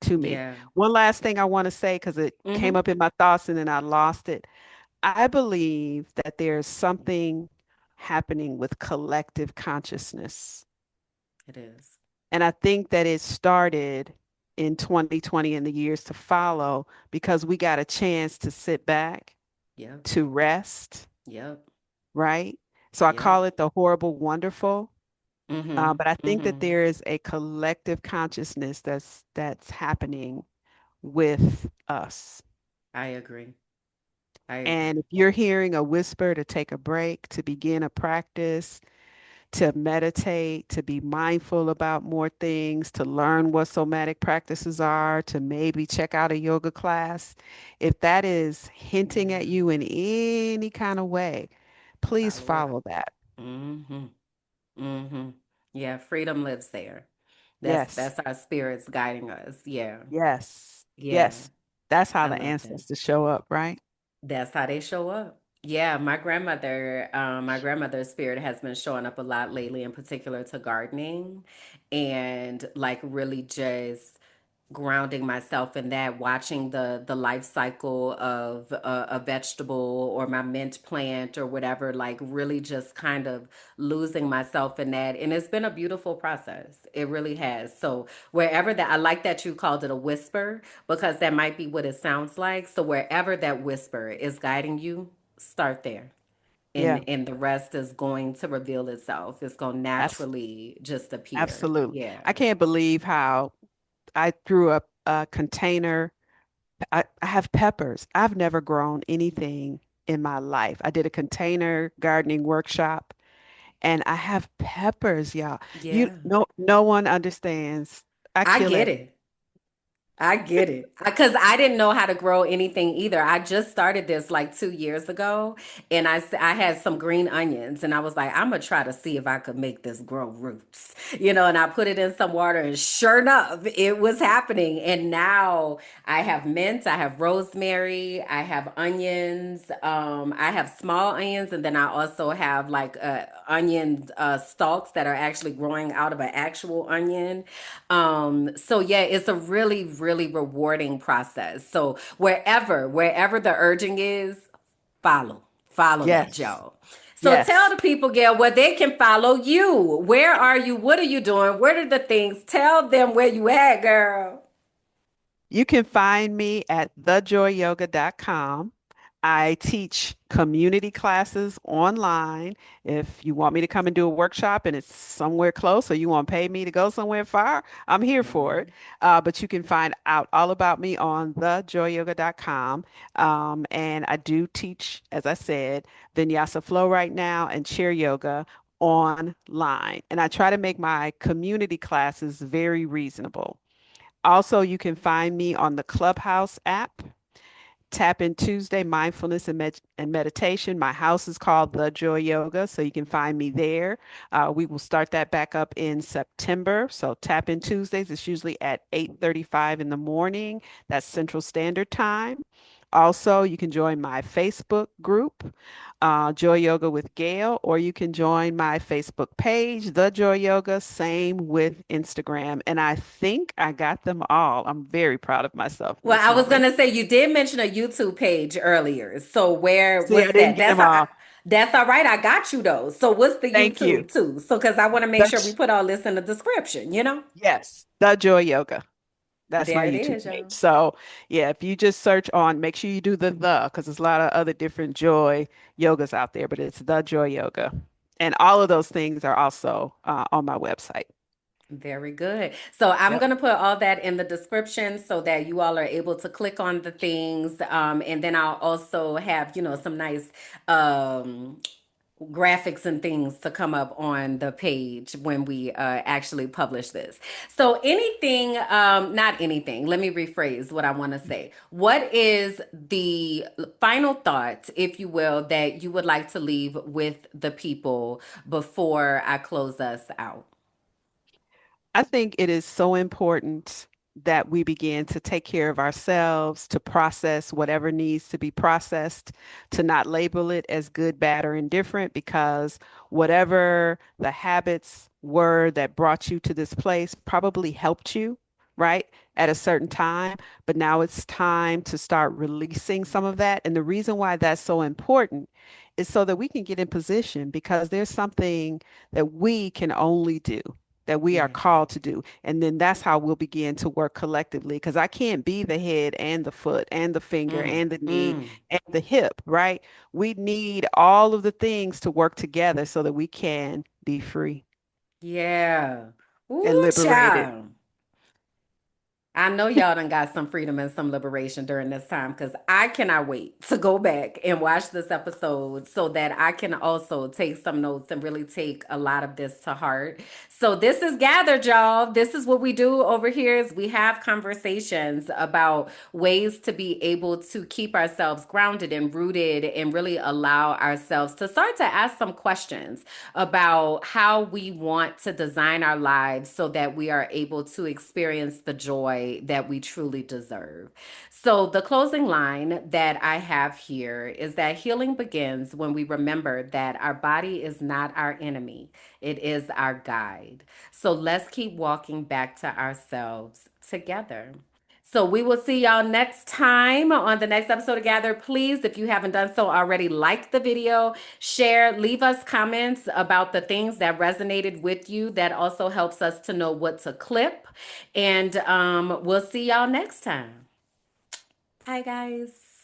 to me. Yeah. One last thing I want to say because it came Mm-hmm. up in my thoughts and then I lost it. I believe that there's something happening with collective consciousness. It is. And I think that it started in 2020 and the years to follow because we got a chance to sit back, Yep. to rest, Yep. right? So I Yep. call it the horrible, wonderful. Mm-hmm. But I think that Mm-hmm. there is a collective consciousness that's happening with us. I agree. I And agree. if you're hearing a whisper to take a break, to begin a practice, to meditate, to be mindful about more things, to learn what somatic practices are, to maybe check out a yoga class, if that is hinting at Yeah. you in any kind of way, please Follow it. follow that. Mm-hmm. Mm-hmm. Yeah, freedom lives there. Yes, That's our spirits guiding us. Yeah. yes, Yeah. yes. That's how I the love that. ancestors show up, right? That's how they show up. Yeah, my grandmother's spirit has been showing up a lot lately, in particular to gardening and like really just grounding myself in that, watching the life cycle of a vegetable or my mint plant or whatever, like really just kind of losing myself in that. And it's been a beautiful process. It really has. So wherever that, I like that you called it a whisper because that might be what it sounds like. So wherever that whisper is guiding you, start there. Yeah, And the rest is going to reveal itself. It's going to that's naturally just appear. absolute. Yeah. I can't believe how I threw up a container. I have peppers. I've never grown anything in my life. I did a container gardening workshop and I have peppers, y'all. You Yeah. no one understands. I I kill get every it. I get it. Because I didn't know how to grow anything either. I just started this like 2 years ago, and I had some green onions, and I was like, I'm gonna try to see if I could make this grow roots, and I put it in some water, and sure enough, it was happening. And now I have mint, I have rosemary, I have onions, I have small onions, and then I also have like onion stalks that are actually growing out of an actual onion. So yeah, it's a really, really rewarding process. So wherever the urging is, follow that, yes, Joe. So tell yes. the people, Gail, where they can follow you. Where are you? What are you doing? What are the things? Tell them where you at, girl. You can find me at thejoyyoga.com. I teach community classes online. If you want me to come and do a workshop and it's somewhere close or you want to pay me to go somewhere far, I'm here for it. But you can find out all about me on thejoyyoga.com. And I do teach, as I said, Vinyasa Flow right now and chair yoga online. And I try to make my community classes very reasonable. Also, you can find me on the Clubhouse app. Tap in Tuesday, mindfulness and meditation. My house is called The Joy Yoga, so you can find me there. We will start that back up in September. So tap in Tuesdays. It's usually at 8:35 in the morning. That's Central Standard Time. Also, you can join my Facebook group, Joy Yoga with Gail, or you can join my Facebook page, The Joy Yoga, same with Instagram. And I think I got them all. I'm very proud of myself Well, this I was morning. gonna say you did mention a YouTube page earlier. So See, what's I didn't that? get them all. That's all right. I got you though. So what's the Thank you. YouTube too? So because I want to make sure we That's put all this in the description. yes, the Joy Yoga. That's my There it YouTube is, page. y'all. So yeah, if you just search on, make sure you do the, because there's a lot of other different joy yogas out there, but it's the Joy Yoga. And all of those things are also on my website. Very good. So I'm Yep. going to put all that in the description so that you all are able to click on the things. And then I'll also have, some nice um, graphics and things to come up on the page when we actually publish this. So anything, not anything, let me rephrase what I want to say. What is the final thought, if you will, that you would like to leave with the people before I close us out? I think it is so important that we begin to take care of ourselves, to process whatever needs to be processed, to not label it as good, bad, or indifferent, because whatever the habits were that brought you to this place probably helped you, right, at a certain time. But now it's time to start releasing some of that. And the reason why that's so important is so that we can get in position because there's something that we can only do that we are Yeah. called to do. And then that's how we'll begin to work collectively. Because I can't be the head and the foot and the finger Mm, and the knee mm. and the hip, right? We need all of the things to work together so that we can be free. Yeah. and Ooh, liberated. child. I know y'all done got some freedom and some liberation during this time because I cannot wait to go back and watch this episode so that I can also take some notes and really take a lot of this to heart. So this is gathered, y'all. This is what we do over here is we have conversations about ways to be able to keep ourselves grounded and rooted and really allow ourselves to start to ask some questions about how we want to design our lives so that we are able to experience the joy that we truly deserve. So, the closing line that I have here is that healing begins when we remember that our body is not our enemy, it is our guide. So, let's keep walking back to ourselves together. So we will see y'all next time on the next episode of Gather. Please, if you haven't done so already, like the video, share, leave us comments about the things that resonated with you. That also helps us to know what to clip. And we'll see y'all next time. Bye, guys.